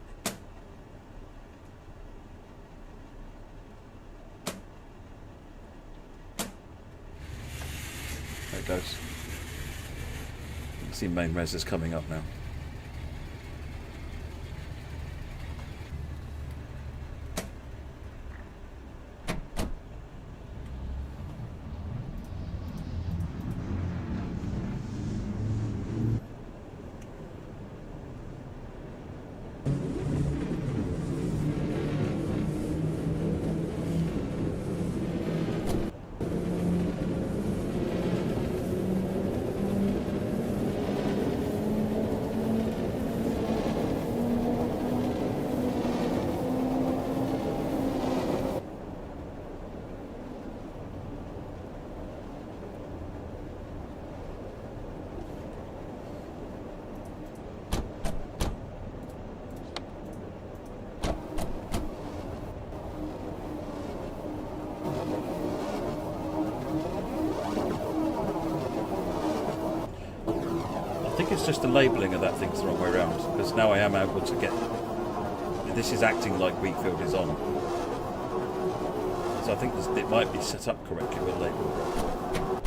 S3: There it goes. You can see main res is coming up now. It's just the labelling of that thing's the wrong way around, because now I am able to get. This is acting like Wheatfield is on, so I think it might be set up correctly with label.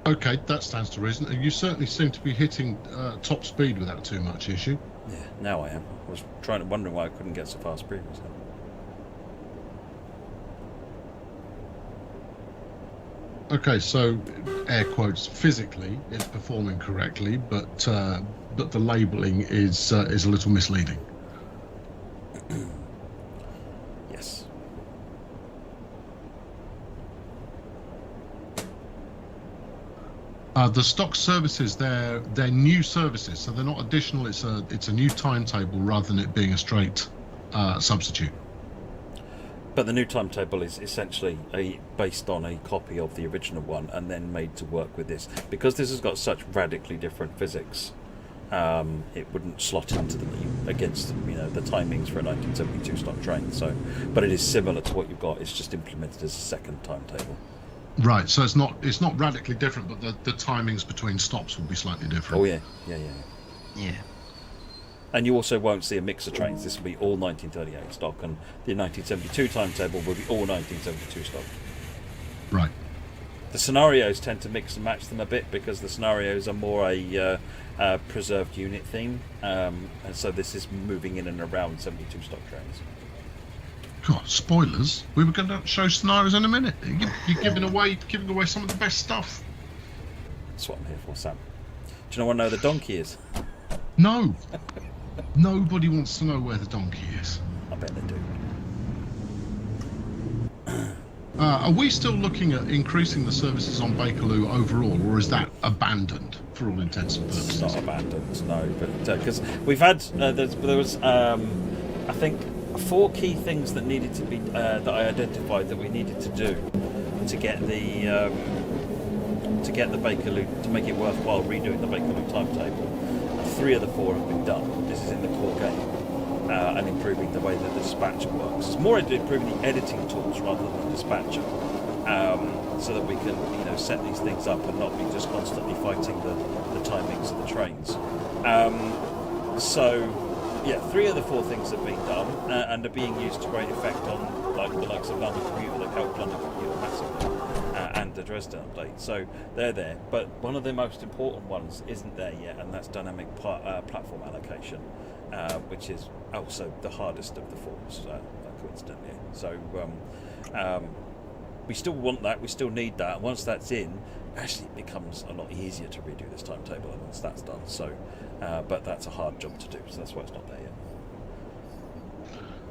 S1: Okay, that stands to reason. You certainly seem to be hitting top speed without too much issue.
S3: Yeah, now I am. I was wondering why I couldn't get so fast previously.
S1: Okay, so air quotes, physically it's performing correctly, but the labelling is a little misleading.
S3: Yes.
S1: The stock services, they're new services, so they're not additional. It's a new timetable rather than it being a straight substitute.
S3: But the new timetable is essentially based on a copy of the original one and then made to work with this. Because this has got such radically different physics, it wouldn't slot into against the timings for a 1972 stock train. So, but it is similar to what you've got. It's just implemented as a second timetable.
S1: Right, so it's not radically different, but the timings between stops will be slightly different.
S3: Oh yeah.
S2: Yeah.
S3: And you also won't see a mix of trains. This will be all 1938 stock, and the 1972 timetable will be all 1972 stock.
S1: Right.
S3: The scenarios tend to mix and match them a bit because the scenarios are more a preserved unit theme, and so this is moving in and around 72 stock trains.
S1: God, spoilers. We were going to show scenarios in a minute. You're giving away some of the best stuff.
S3: That's what I'm here for, Sam. Do you want to know where the donkey is?
S1: No. Nobody wants to know where the donkey is.
S3: I bet they do.
S1: Are we still looking at increasing the services on Bakerloo overall, or is that abandoned for all intents and purposes?
S3: It's not abandoned, no. But because we've had, there was, I think, 4 key things that needed to be that I identified that we needed to do to get the Bakerloo, to make it worthwhile redoing the Bakerloo timetable. 3 of the 4 have been done. This is in the core game, and improving the way that the dispatcher works. It's more improving the editing tools rather than the dispatcher, so that we can set these things up and not be just constantly fighting the timings of the trains. So. Yeah, 3 of the 4 things have been done and are being used to great effect on the likes of London Commuter. They've helped London Commuter massively, and the Dresden update. So they're there. But one of the most important ones isn't there yet, and that's dynamic platform allocation, which is also the hardest of the 4s, coincidentally. So we still want that. We still need that. Once that's in, actually it becomes a lot easier to redo this timetable once that's done. So. But that's a hard job to do, so that's why it's not there yet.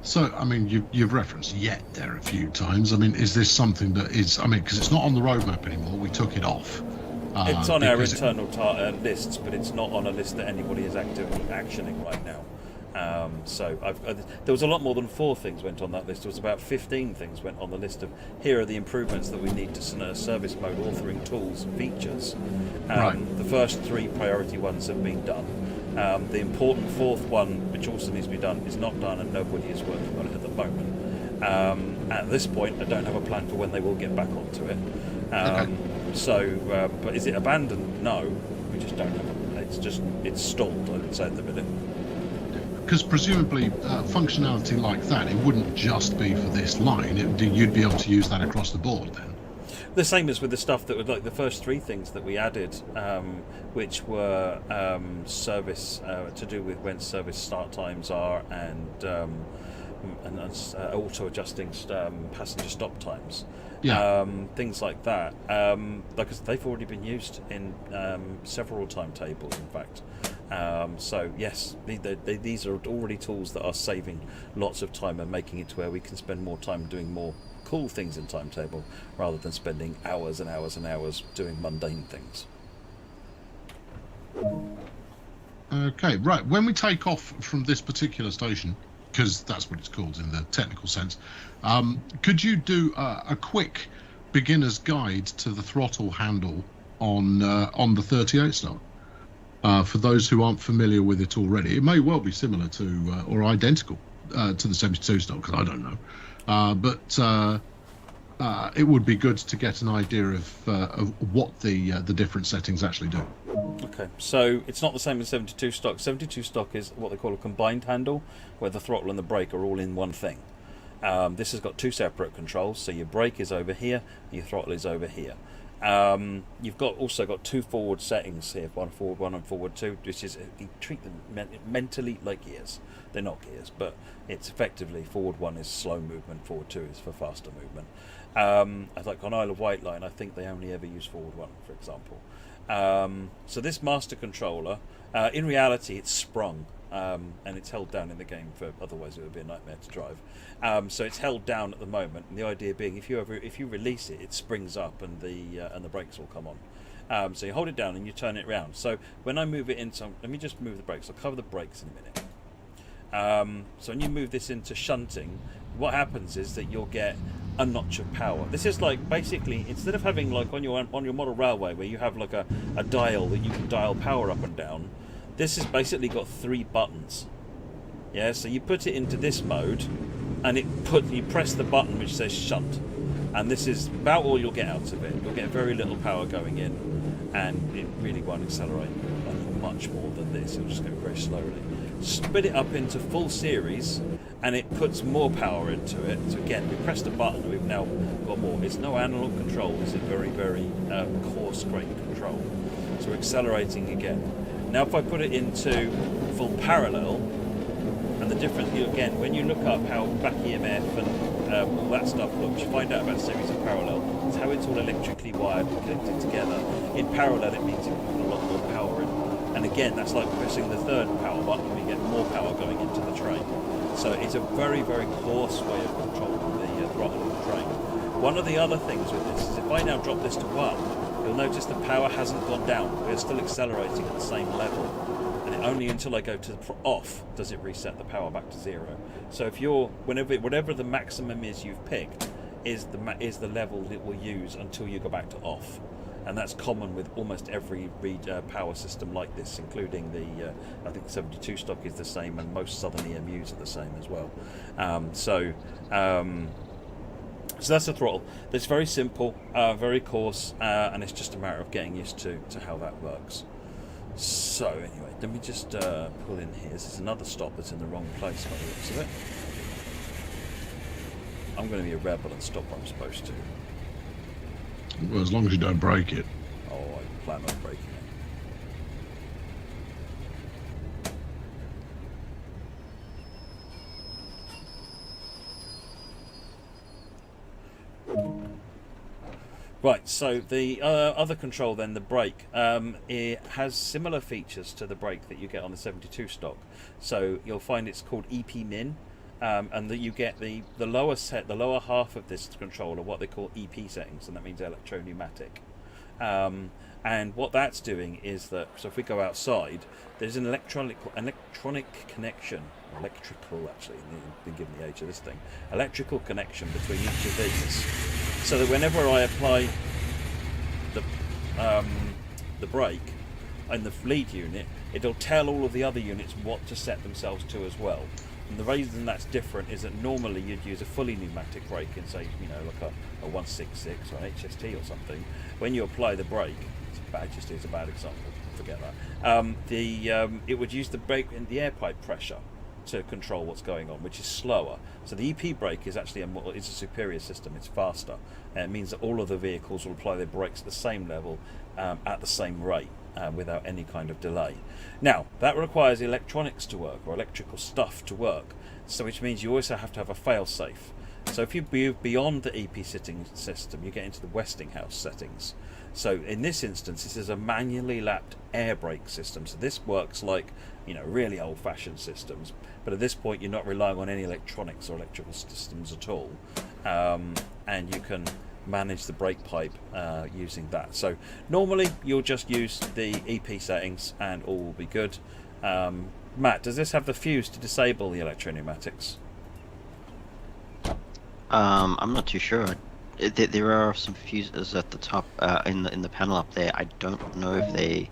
S1: So, I mean, you've referenced yet there a few times. I mean, is this something that is, because it's not on the roadmap anymore, we took it off.
S3: It's on our internal lists, but it's not on a list that anybody is actively actioning right now. So there was a lot more than 4 things went on that list. There was about 15 things went on the list of here are the improvements that we need to service mode authoring tools and features.
S1: Right.
S3: The first 3 priority ones have been done. The important 4th one, which also needs to be done, is not done, and nobody is working on it at the moment. At this point, I don't have a plan for when they will get back onto it.
S1: Okay.
S3: So, but is it abandoned? No, we just don't have it. It's stalled, I would say, at the minute.
S1: Because presumably functionality like that, it wouldn't just be for this line. You'd be able to use that across the board then.
S3: The same as with the stuff that was like the first 3 things that we added, which were service to do with when service start times are and auto adjusting passenger stop times.
S1: Yeah.
S3: Things like that. Because they've already been used in several timetables, in fact. So yes, these are already tools that are saving lots of time and making it to where we can spend more time doing more cool things in timetable rather than spending hours and hours and hours doing mundane things.
S1: Okay, right. When we take off from this particular station, because that's what it's called in the technical sense, could you do a quick beginner's guide to the throttle handle on the 38 stock? For those who aren't familiar with it already, it may well be similar to or identical to the 72 stock, because I don't know. But it would be good to get an idea of what the different settings actually do.
S3: Okay, so it's not the same as 72 stock. 72 stock is what they call a combined handle, where the throttle and the brake are all in one thing. This has got 2 separate controls, so your brake is over here, and your throttle is over here. You've also got 2 forward settings here, one forward 1 and forward 2, which is, you treat them mentally like gears. They're not gears, but it's effectively forward 1 is slow movement, forward 2 is for faster movement. Like on Isle of Wight line, I think they only ever use forward 1, for example. So this master controller, in reality, it's sprung. And it's held down in the game, for otherwise it would be a nightmare to drive. So it's held down at the moment, and the idea being if you release it, it springs up and the brakes will come on. So you hold it down and you turn it around. So when I move it into, let me just move the brakes. I'll cover the brakes in a minute. So when you move this into shunting, what happens is that you'll get a notch of power. This is like basically, instead of having like on your model railway where you have like a dial that you can dial power up and down, this has basically got 3 buttons. Yeah, so you put it into this mode, and you press the button which says shunt. And this is about all you'll get out of it. You'll get very little power going in, and it really won't accelerate much more than this. It'll just go very slowly. Split it up into full series, and it puts more power into it. So again, we pressed a button, we've now got more. It's no analog control, it's a very, very coarse-grained control. So we're accelerating again. Now if I put it into full parallel, and the difference, again, when you look up how back EMF and all that stuff looks, you find out about a series of parallel. It's how it's all electrically wired and connected together. In parallel, it means you can put a lot more power in. And again, that's like pressing the third power button, we get more power going into the train. So it's a very, very coarse way of controlling the throttle of the train. One of the other things with this is if I now drop this to 1, you'll notice the power hasn't gone down. We're still accelerating at the same level. And only until I go to off does it reset the power back to 0. So if you're, whatever the maximum is you've picked, is the level it will use until you go back to off. And that's common with almost every power system like this, including the, I think 72 stock is the same, and most Southern EMUs are the same as well. So that's the throttle. It's very simple, very coarse, and it's just a matter of getting used to how that works. So anyway, let me just pull in here. This is another stop that's in the wrong place by the looks of it. I'm going to be a rebel and stop where I'm supposed to.
S1: Well, as long as you don't break it.
S3: Oh, I plan on breaking it. Right, so the other control then, the brake, it has similar features to the brake that you get on the 72 stock. So you'll find it's called EP Min. And that you get the lower half of this control are what they call EP settings, and that means electro-pneumatic. And what that's doing is that, so if we go outside, there's an electronic connection, electrical actually, been given the age of this thing, electrical connection between each of these, so that whenever I apply the brake in the lead unit, it'll tell all of the other units what to set themselves to as well. And the reason that's different is that normally you'd use a fully pneumatic brake in, say, like a 166 or an HST or something. When you apply the brake, HST is a bad example, forget that. It would use the brake in the air pipe pressure to control what's going on, which is slower. So the EP brake is actually it's a superior system. It's faster, and it means that all of the vehicles will apply their brakes at the same level at the same rate. Without any kind of delay. Now, that requires electronics to work, or electrical stuff to work, so which means you also have to have a fail-safe. So if you move beyond the EP setting system, you get into the Westinghouse settings. So in this instance, this is a manually lapped air brake system. So this works like, really old-fashioned systems, but at this point you're not relying on any electronics or electrical systems at all, and you can manage the brake pipe using that. So normally you'll just use the EP settings and all will be good. Matt, does this have the fuse to disable the electro-pneumatics?
S2: I'm not too sure. There are some fuses at the top in the panel up there. I don't know if they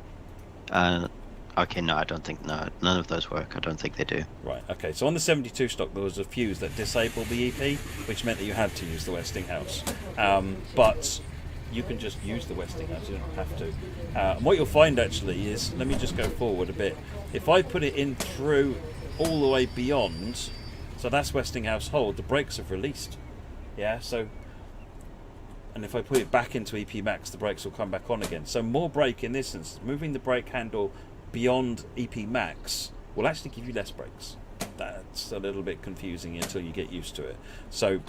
S2: okay, no, I don't think, none of those work. I don't think they do.
S3: Right, okay, so on the 72 stock there was a fuse that disabled the EP, which meant that you had to use the Westinghouse. But you can just use the Westinghouse, you don't have to. And what you'll find actually is, let me just go forward a bit. If I put it in through all the way beyond, so that's Westinghouse hold, the brakes have released. Yeah, so, and if I put it back into EP Max, the brakes will come back on again. So more brake in this instance, moving the brake handle beyond EP Max will actually give you less brakes. That's a little bit confusing until you get used to it. So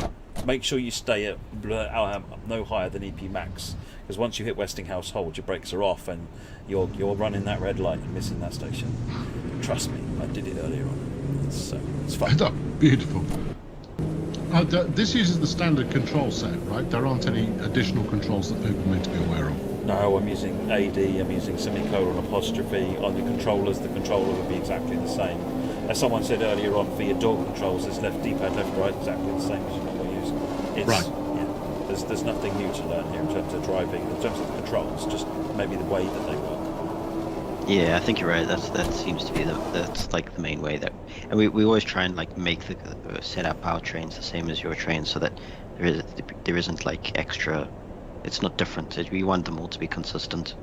S3: make sure you stay at no higher than EP Max, because once you hit Westinghouse hold, your brakes are off and you're running that red light and missing that station. Trust me, I did it earlier on. It's fun.
S1: That's beautiful. This uses the standard control set, right? There aren't any additional controls that people need to be aware of.
S3: No, I'm using AD, I'm using semicolon apostrophe. On the controllers, the controller would be exactly the same. As someone said earlier on, for your door controls, it's left D-pad, left, right, exactly the same as you normally use. It's,
S1: right.
S3: Yeah, there's nothing new to learn here in terms of driving, in terms of the controls, just maybe the way that they work.
S2: Yeah, I think you're right. That seems to be that's like the main way that, and we always try and like make the set up our trains the same as your trains so that there isn't like extra. It's not different. We want them all to be consistent.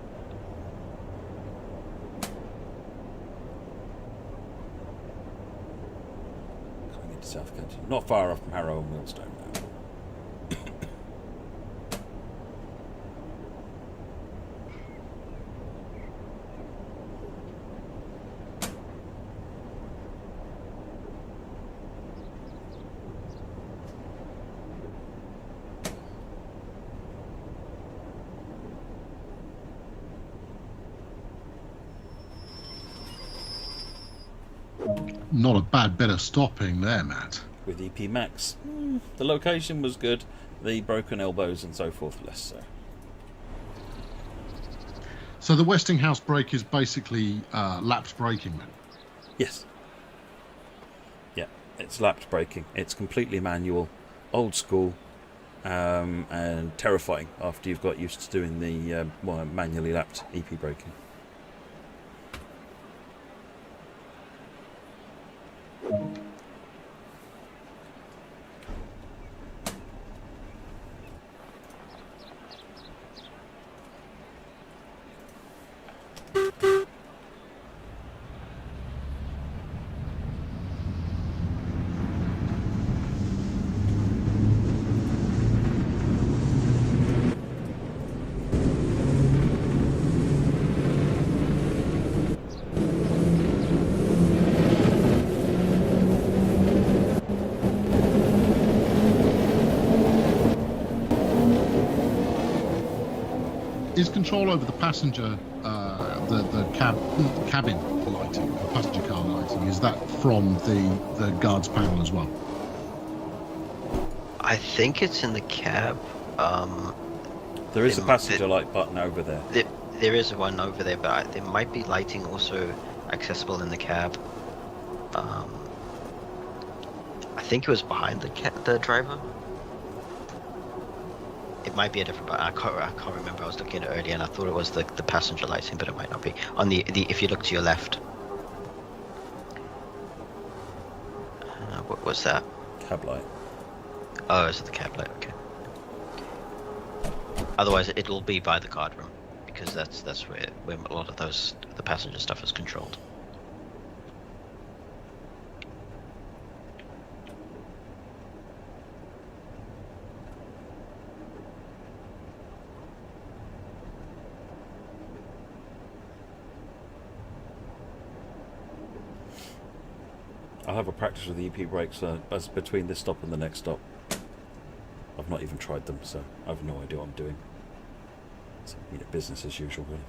S3: Coming into South Kensington, not far off from Harrow and Millstone now.
S1: Not a bad bit of stopping there, Matt.
S3: With EP Max, the location was good. The broken elbows and so forth, less so.
S1: So the Westinghouse brake is basically lapped braking then?
S3: Yes. Yeah, it's lapped braking. It's completely manual, old school, and terrifying after you've got used to doing the manually lapped EP braking.
S1: Is control over the passenger, the cabin lighting, the passenger car lighting, is that from the guards panel as well?
S2: I think it's in the cab.
S3: There is a passenger light button over there.
S2: There is one over there, but there might be lighting also accessible in the cab. I think it was behind the driver. It might be a different button. I can't remember. I was looking at it earlier and I thought it was the passenger lighting, but it might not be. On the if you look to your left. What was that?
S3: Cab light.
S2: Oh, is it the cab light? Okay. Otherwise, it'll be by the guard room because that's where a lot of the passenger stuff is controlled.
S3: I'll have a practice with the EP brakes as between this stop and the next stop. I've not even tried them, so I have no idea what I'm doing. It's business as usual, really.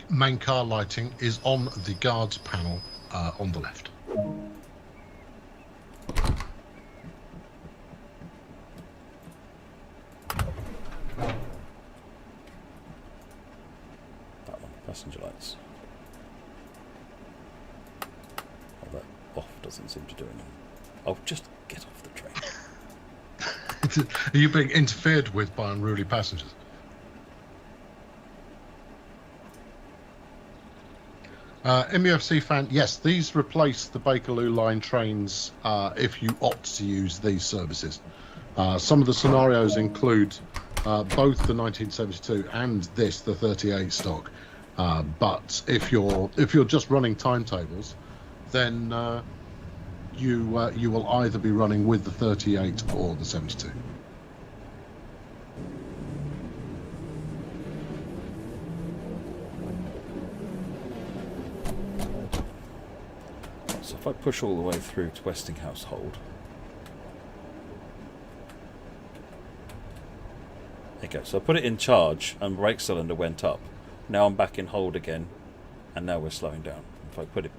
S1: Main car lighting is on the guards panel on the left.
S3: That one, passenger lights. That off doesn't seem to do anything. Oh, just get off the train.
S1: Are you being interfered with by unruly passengers? MUFC fan, yes, these replace the Bakerloo line trains if you opt to use these services. Some of the scenarios include both the 1972 and the 38 stock. But if you're just running timetables, then you will either be running with the 38 or the 72.
S3: So if I push all the way through to Westinghouse Hold, there you go. So I put it in charge and brake cylinder went up. Now I'm back in hold again, and now we're slowing down. If I put it,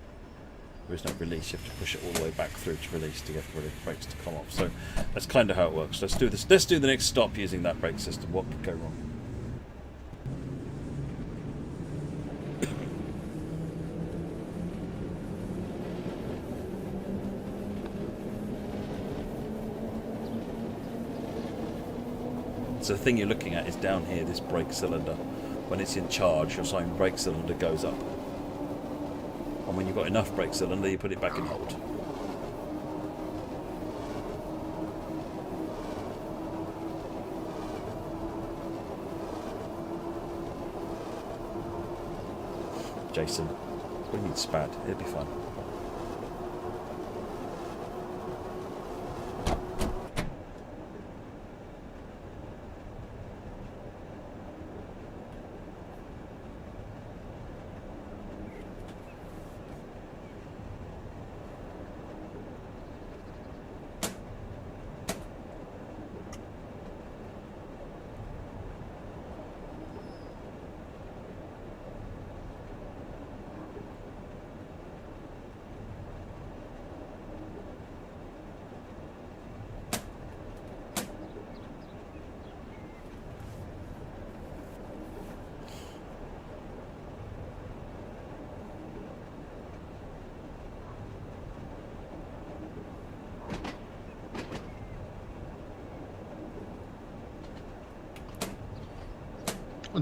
S3: there is no release. You have to push it all the way back through to release to get the brakes to come off. So that's kind of how it works. Let's do this. Let's do the next stop using that brake system. What could go wrong? So the thing you're looking at is down here, this brake cylinder. When it's in charge, your sine brake cylinder goes up. And when you've got enough brake cylinder, you put it back in hold. Jason, we need SPAD, it'll be fun.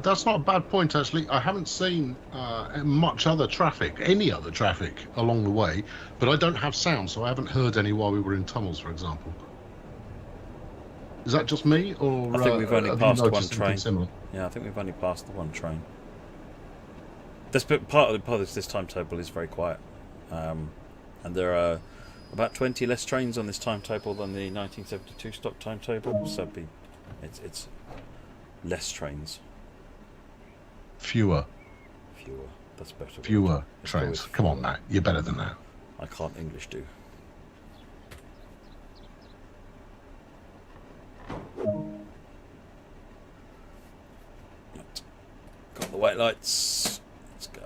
S1: That's not a bad point, actually. I haven't seen much other traffic, any other traffic along the way, but I don't have sound, so I haven't heard any while we were in tunnels, for example. Is that just me, or
S3: I think we've only passed one train.
S1: Similar?
S3: Yeah, I think we've only passed the one train. This part of this timetable is very quiet, and there are about 20 less trains on this timetable than the 1972 stock timetable. So it's less trains.
S1: Fewer.
S3: That's better.
S1: Fewer trains. Come on, Matt. You're better than that.
S3: I can't English do. Right. Got the white lights. Let's go.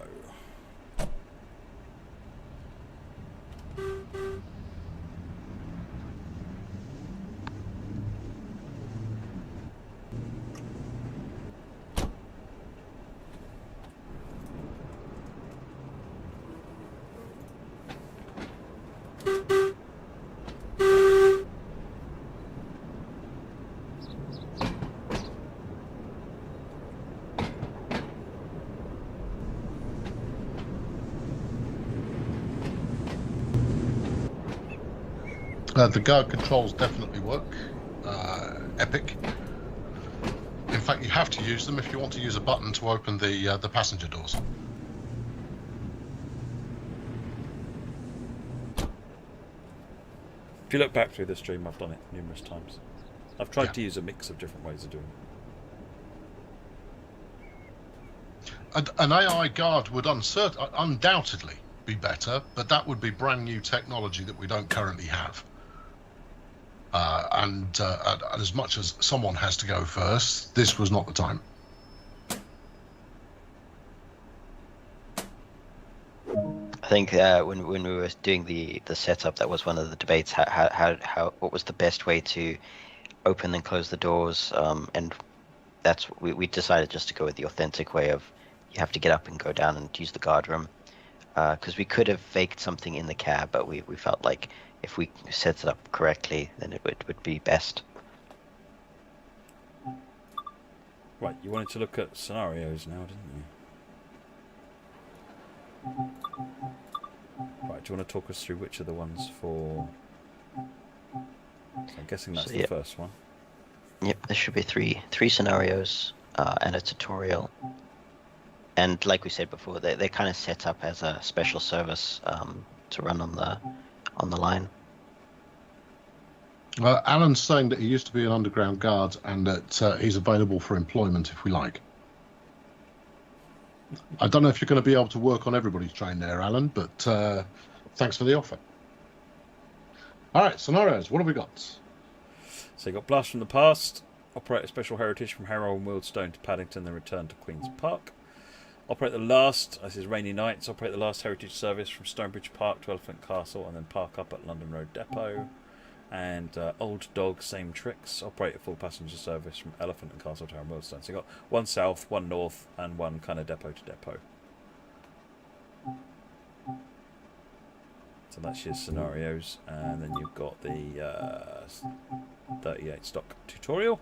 S1: The guard controls definitely work. Epic. In fact, you have to use them if you want to use a button to open the passenger doors.
S3: If you look back through the stream, I've done it numerous times. I've tried to use a mix of different ways of doing it.
S1: An AI guard would undoubtedly be better, but that would be brand new technology that we don't currently have. And as much as someone has to go first, this was not the time.
S2: I think when we were doing the setup, that was one of the debates. What was the best way to open and close the doors? And that's we decided just to go with the authentic way of you have to get up and go down and use the guard room. Because we could have faked something in the cab, but we felt like if we set it up correctly, then it would be best.
S3: Right, you wanted to look at scenarios now, didn't you? Right, do you want to talk us through which are the ones for... So I'm guessing that's the first one.
S2: Yep, there should be three scenarios and a tutorial. And like we said before, they're kind of set up as a special service to run on the line.
S1: Alan's saying that he used to be an underground guard and that he's available for employment if we like. I don't know if you're going to be able to work on everybody's train there, Alan, but thanks for the offer. All right, scenarios. What have we got?
S3: So you got Blast from the Past, operate a special heritage from Harrow and Wealdstone to Paddington, then return to Queen's Park. Operate the last, this is Rainy Nights, operate the last heritage service from Stonebridge Park to Elephant Castle and then park up at London Road Depot. And Old Dog, same tricks, operate a full passenger service from Elephant and Castle to Harrow and Wealdstone. So you've got one south, one north, and one kind of depot to depot. So that's your scenarios, and then you've got the 38 stock tutorial.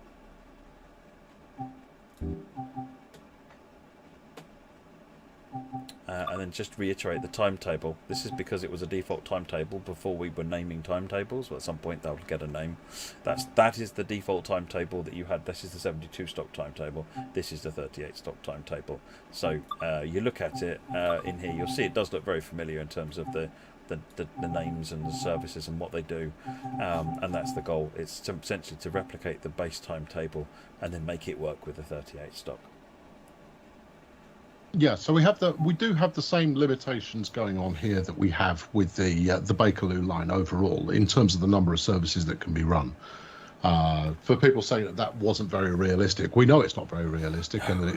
S3: And then just reiterate the timetable. This is because it was a default timetable before we were naming timetables. Well, at some point that will get a name. That is the default timetable that you had. This is the 72 stock timetable. This is the 38 stock timetable. So you look at it in here, you'll see it does look very familiar in terms of the names and the services and what they do, and that's the goal. It's essentially to replicate the base timetable and then make it work with the 38 stock.
S1: Yeah, so we do have the same limitations going on here that we have with the Bakerloo line overall in terms of the number of services that can be run. For people saying that wasn't very realistic, we know it's not very realistic and that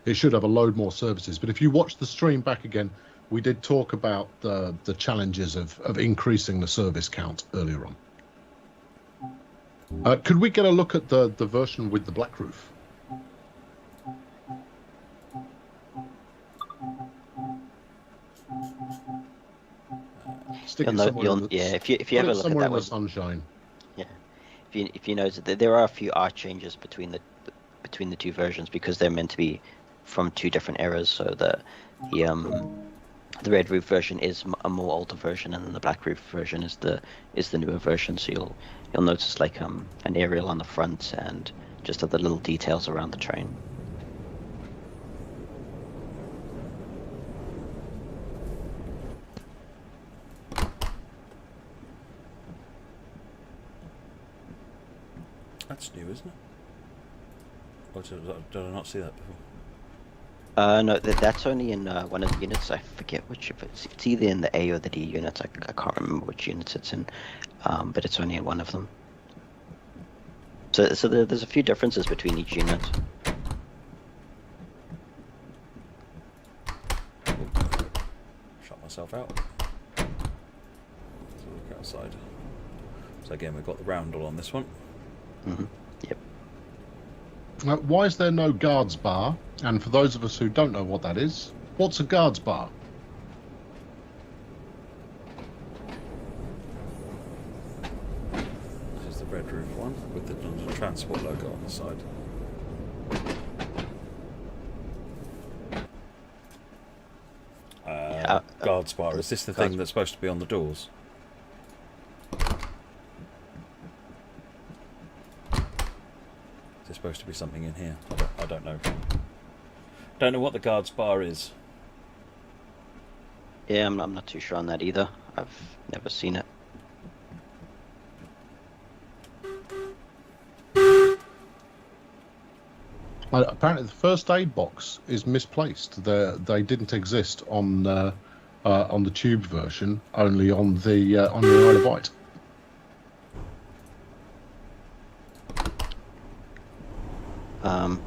S1: it should have a load more services. But if you watch the stream back again, we did talk about the challenges of increasing the service count earlier on. Could we get a look at the version with the black roof?
S2: If you ever look at
S1: somewhere
S2: that
S1: in
S2: one,
S1: the sunshine.
S2: yeah. If you notice that there are a few art changes between the two versions because they're meant to be from two different eras. So the red roof version is a more older version, and then the black roof version is the newer version. So you'll notice like an aerial on the front and just other little details around the train.
S3: That's new, isn't it? Or did I not see that before?
S2: No, that's only in one of the units. I forget which. If it's either in the A or the D units. I can't remember which units it's in, but it's only in one of them. So there's a few differences between each unit.
S3: Shut myself out. Let's look outside. So again, we've got the roundel on this one.
S2: Mm-hmm. Yep.
S1: Why is there no guards bar? And for those of us who don't know what that is, what's a guards bar?
S3: This is the red roof one with the London Transport logo on the side. Guards bar. Is this the thing that's supposed to be on the doors? There's supposed to be something in here. I don't know. Don't know what the guards bar is.
S2: Yeah, I'm not too sure on that either. I've never seen it.
S1: Apparently, the first aid box is misplaced. They didn't exist on the tube version, only on the Isle of Wight.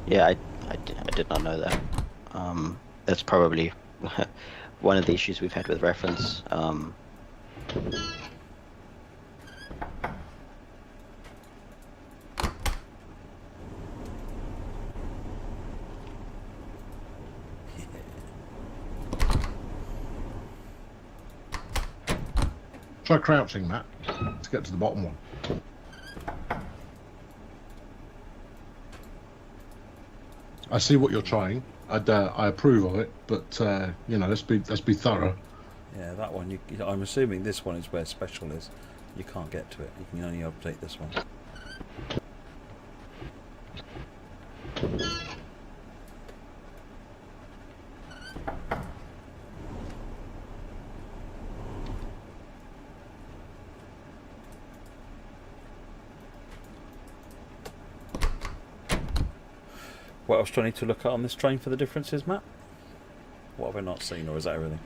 S2: Yeah, I did not know that. That's probably one of the issues we've had with reference.
S1: Try crouching, Matt, to get to the bottom one. I see what you're trying. I approve of it, but let's be thorough.
S3: Yeah, that one. I'm assuming this one is where special is. You can't get to it. You can only update this one. What else do I need to look at on this train for the differences, Matt? What have I not seen, or is that everything?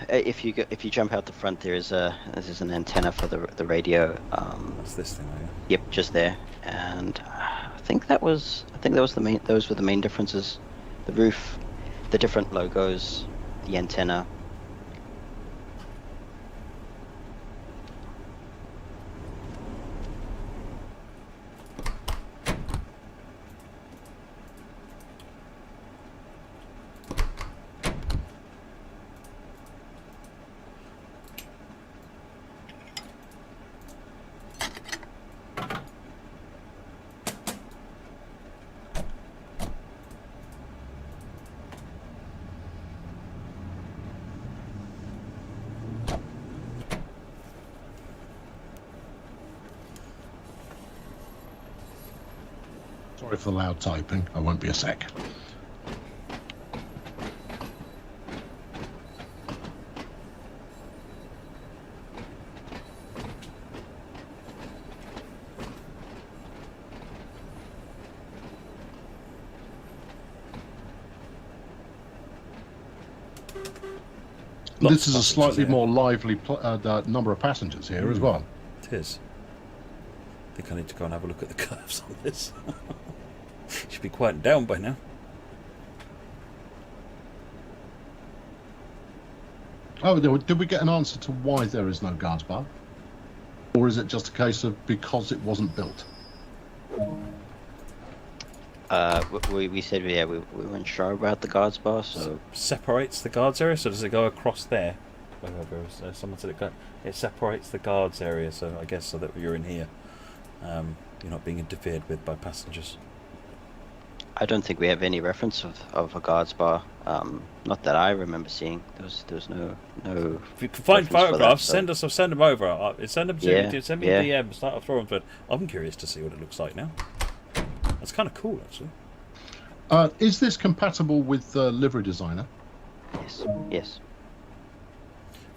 S2: If you jump out the front, this is an antenna for the radio.
S3: That's this thing, yeah.
S2: Yep, just there. And I think that was the main. Those were the main differences: the roof, the different logos, the antenna.
S1: Sorry for the loud typing. I won't be a sec. This is a slightly more lively number of passengers here as well.
S3: It is. I think I need to go and have a look at the curves on this. Should be quieting down by now.
S1: Oh, did we get an answer to why there is no guards bar? Or is it just a case of because it wasn't built?
S2: We said we weren't sure about the guards bar, so
S3: separates the guards area. So does it go across there? Someone said it separates the guards area. So I guess so that you're in here, you're not being interfered with by passengers.
S2: I don't think we have any reference of a guards bar. Not that I remember seeing. There was no.
S3: If you can find photographs,
S2: that, so.
S3: send them over. Send them to me. Send me a DM. Start a forum thread. I'm curious to see what it looks like now. That's kind of cool, actually.
S1: Is this compatible with Livery Designer?
S2: Yes. Yes.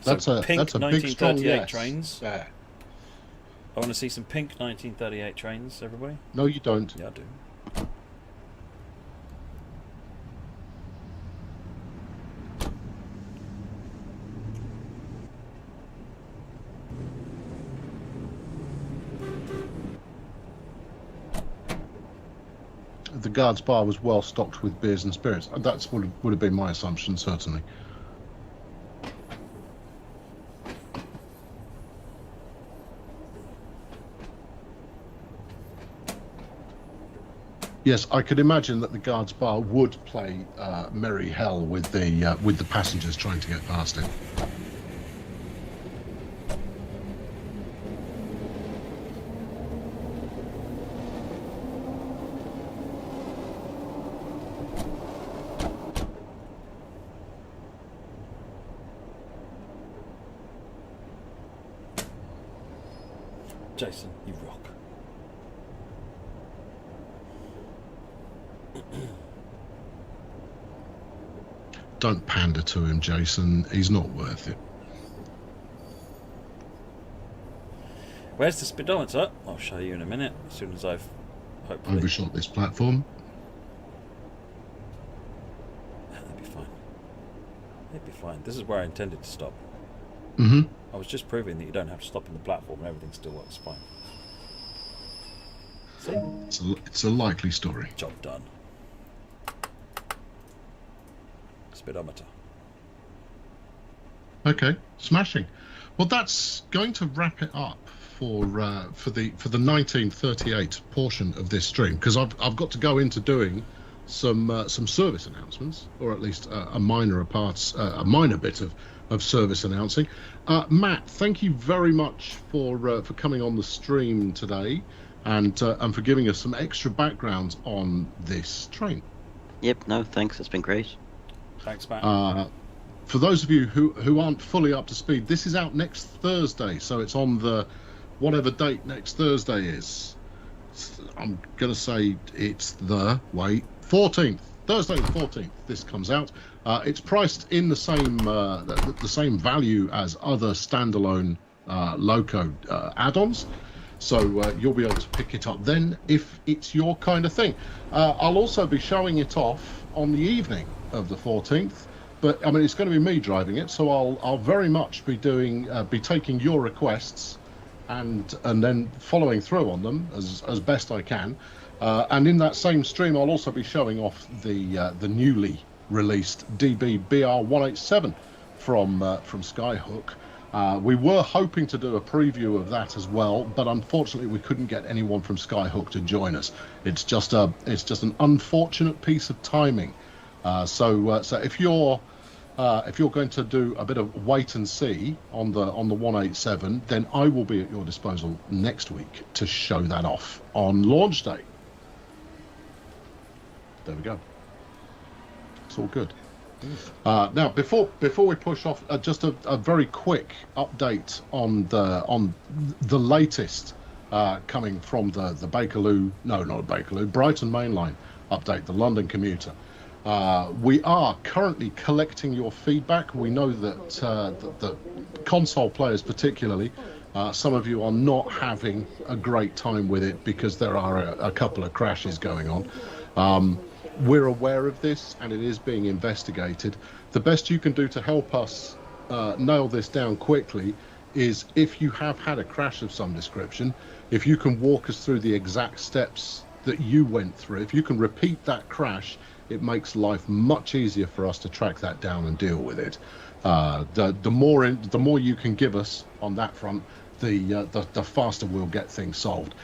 S3: That's a pink
S1: that's a
S3: 1938
S1: big, yes.
S3: trains.
S1: Yeah.
S3: I want to see some pink 1938 trains, everybody.
S1: No, you don't.
S3: Yeah, I do.
S1: The guards bar was well stocked with beers and spirits. That's would have been my assumption, certainly. Yes, I could imagine that the guards bar would play merry hell with the passengers trying to get past it.
S3: Jason, you rock.
S1: Don't pander to him, Jason. He's not worth it.
S3: Where's the speedometer? I'll show you in a minute, as soon as I've hopefully
S1: overshot this platform.
S3: That'd be fine. It'd be fine. This is where I intended to stop.
S1: Mm-hmm.
S3: I was just proving that you don't have to stop in the platform and everything still works fine. See?
S1: It's a likely story.
S3: Job done. Speedometer.
S1: Okay, smashing. Well, that's going to wrap it up for the 1938 portion of this stream, because I've got to go into doing some service announcements, or at least a minor bit of service announcing. Matt, thank you very much for coming on the stream today, and for giving us some extra background on this train.
S2: Yep. No, thanks. It's been great.
S3: Thanks, Matt.
S1: For those of you who aren't fully up to speed, this is out next Thursday, so it's on the whatever date next Thursday is. I'm gonna say it's the 14th, Thursday the 14th. This comes out. It's priced in the same value as other standalone Loco add-ons, so you'll be able to pick it up then if it's your kind of thing. I'll also be showing it off on the evening of the 14th, but I mean it's going to be me driving it, so I'll very much be taking your requests and then following through on them as best I can. And in that same stream, I'll also be showing off the newly released DB BR187 from Skyhook. We were hoping to do a preview of that as well, but unfortunately we couldn't get anyone from Skyhook to join us. It's just an unfortunate piece of timing. So if you're going to do a bit of wait and see on the 187, then I will be at your disposal next week to show that off on launch day. There we go. It's all good. Now, before we push off, just a very quick update on the latest coming from the Bakerloo, no, not Bakerloo, Brighton Main Line update, the London commuter. We are currently collecting your feedback. We know that the console players particularly, some of you are not having a great time with it because there are a couple of crashes going on. We're aware of this and it is being investigated. The best you can do to help us nail this down quickly is, if you have had a crash of some description, if you can walk us through the exact steps that you went through. If you can repeat that crash, it makes life much easier for us to track that down and deal with it. The more you can give us on that front, the faster we'll get things solved.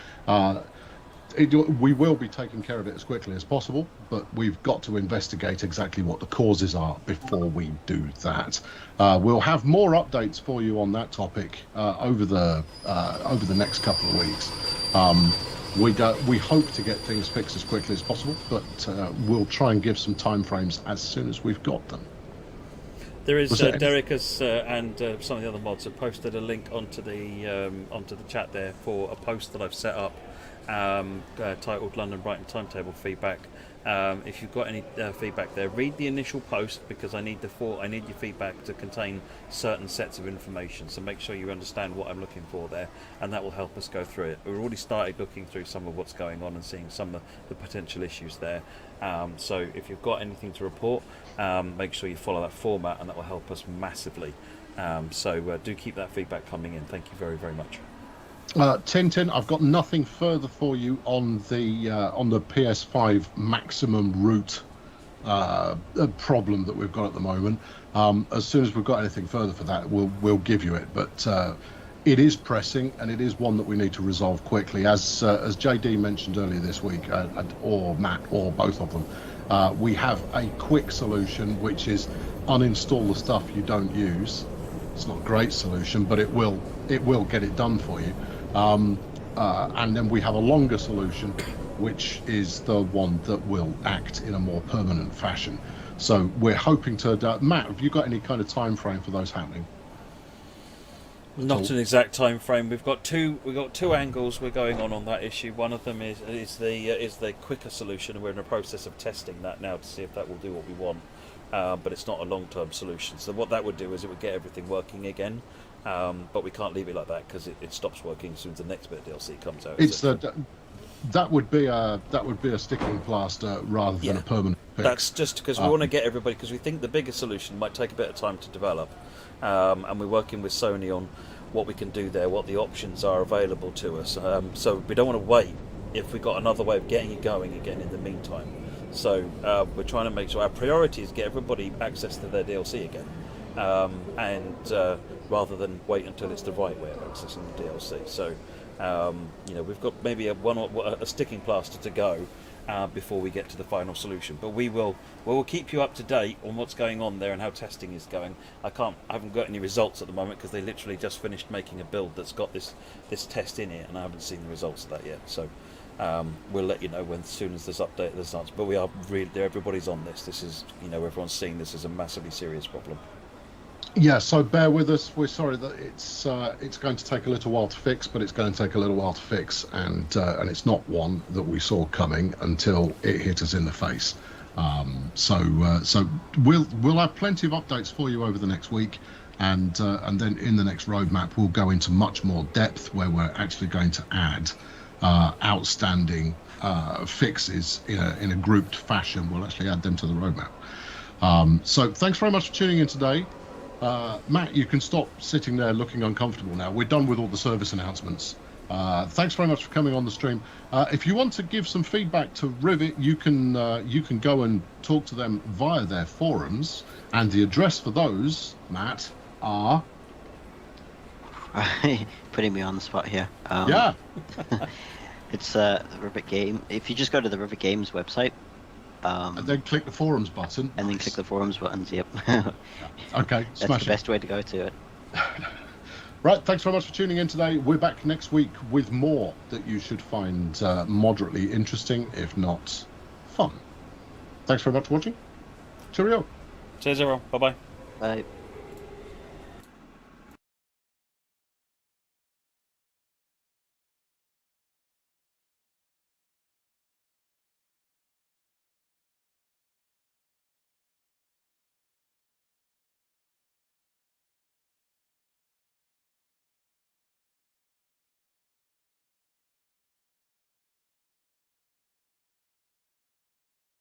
S1: We will be taking care of it as quickly as possible, but we've got to investigate exactly what the causes are before we do that. We'll have more updates for you on that topic over the next couple of weeks. We hope to get things fixed as quickly as possible, but we'll try and give some time frames as soon as we've got them.
S3: There is Derek has and some of the other mods have posted a link onto the chat there for a post that I've set up titled London Brighton Timetable Feedback. If you've got any feedback there, read the initial post, because I need your feedback to contain certain sets of information, so make sure you understand what I'm looking for there, and that will help us go through it. We've already started looking through some of what's going on and seeing some of the potential issues there, so if you've got anything to report, make sure you follow that format, and that will help us massively. So do keep that feedback coming in. Thank you very, very much.
S1: Tintin, I've got nothing further for you on the PS5 maximum route problem that we've got at the moment. As soon as we've got anything further for that, we'll give you it. But it is pressing, and it is one that we need to resolve quickly. As JD mentioned earlier this week, or Matt, or both of them, we have a quick solution, which is uninstall the stuff you don't use. It's not a great solution, but it will get it done for you. And then we have a longer solution, which is the one that will act in a more permanent fashion. So we're hoping to... Matt, have you got any kind of time frame for those happening?
S3: Not an exact time frame. We've got two angles we're going on that issue. One of them is the quicker solution, and we're in the process of testing that now to see if that will do what we want. But it's not a long-term solution. So what that would do is it would get everything working again. But we can't leave it like that, because it stops working as soon as the next bit of DLC comes out.
S1: That would be a sticking plaster rather than a permanent fix.
S3: That's just because we want to get everybody, because we think the bigger solution might take a bit of time to develop, and we're working with Sony on what we can do there, what the options are available to us. So we don't want to wait if we've got another way of getting it going again in the meantime. So we're trying to make sure our priority is get everybody access to their DLC again, and rather than wait until it's the right way of accessing the DLC. So we've got maybe a sticking plaster to go before we get to the final solution. But we will keep you up to date on what's going on there and how testing is going. I haven't got any results at the moment, because they literally just finished making a build that's got this test in it, and I haven't seen the results of that yet. So we'll let you know as soon as there's update the results. But we are really, everybody's on this. This is, everyone's seeing this as a massively serious problem.
S1: Yeah, so bear with us. We're sorry that it's going to take a little while to fix, but it's going to take a little while to fix, and it's not one that we saw coming until it hit us in the face. So we'll have plenty of updates for you over the next week, and then in the next roadmap we'll go into much more depth, where we're actually going to add outstanding fixes in a grouped fashion. We'll actually add them to the roadmap. So thanks very much for tuning in today. Matt, you can stop sitting there looking uncomfortable now. We're done with all the service announcements. Thanks very much for coming on the stream. If you want to give some feedback to Rivet, you can go and talk to them via their forums, and the address for those, Matt, are...
S2: Putting me on the spot here.
S1: Yeah.
S2: It's the Rivet Game. If you just go to the Rivet Games website,
S1: and then click the forums button.
S2: And then click the forums buttons, yep.
S1: Okay,
S2: that's the best way to go to it.
S1: Right, thanks very much for tuning in today. We're back next week with more that you should find moderately interesting, if not fun. Thanks very much for watching. Cheerio.
S3: Cheers, everyone. Bye-bye.
S2: Bye.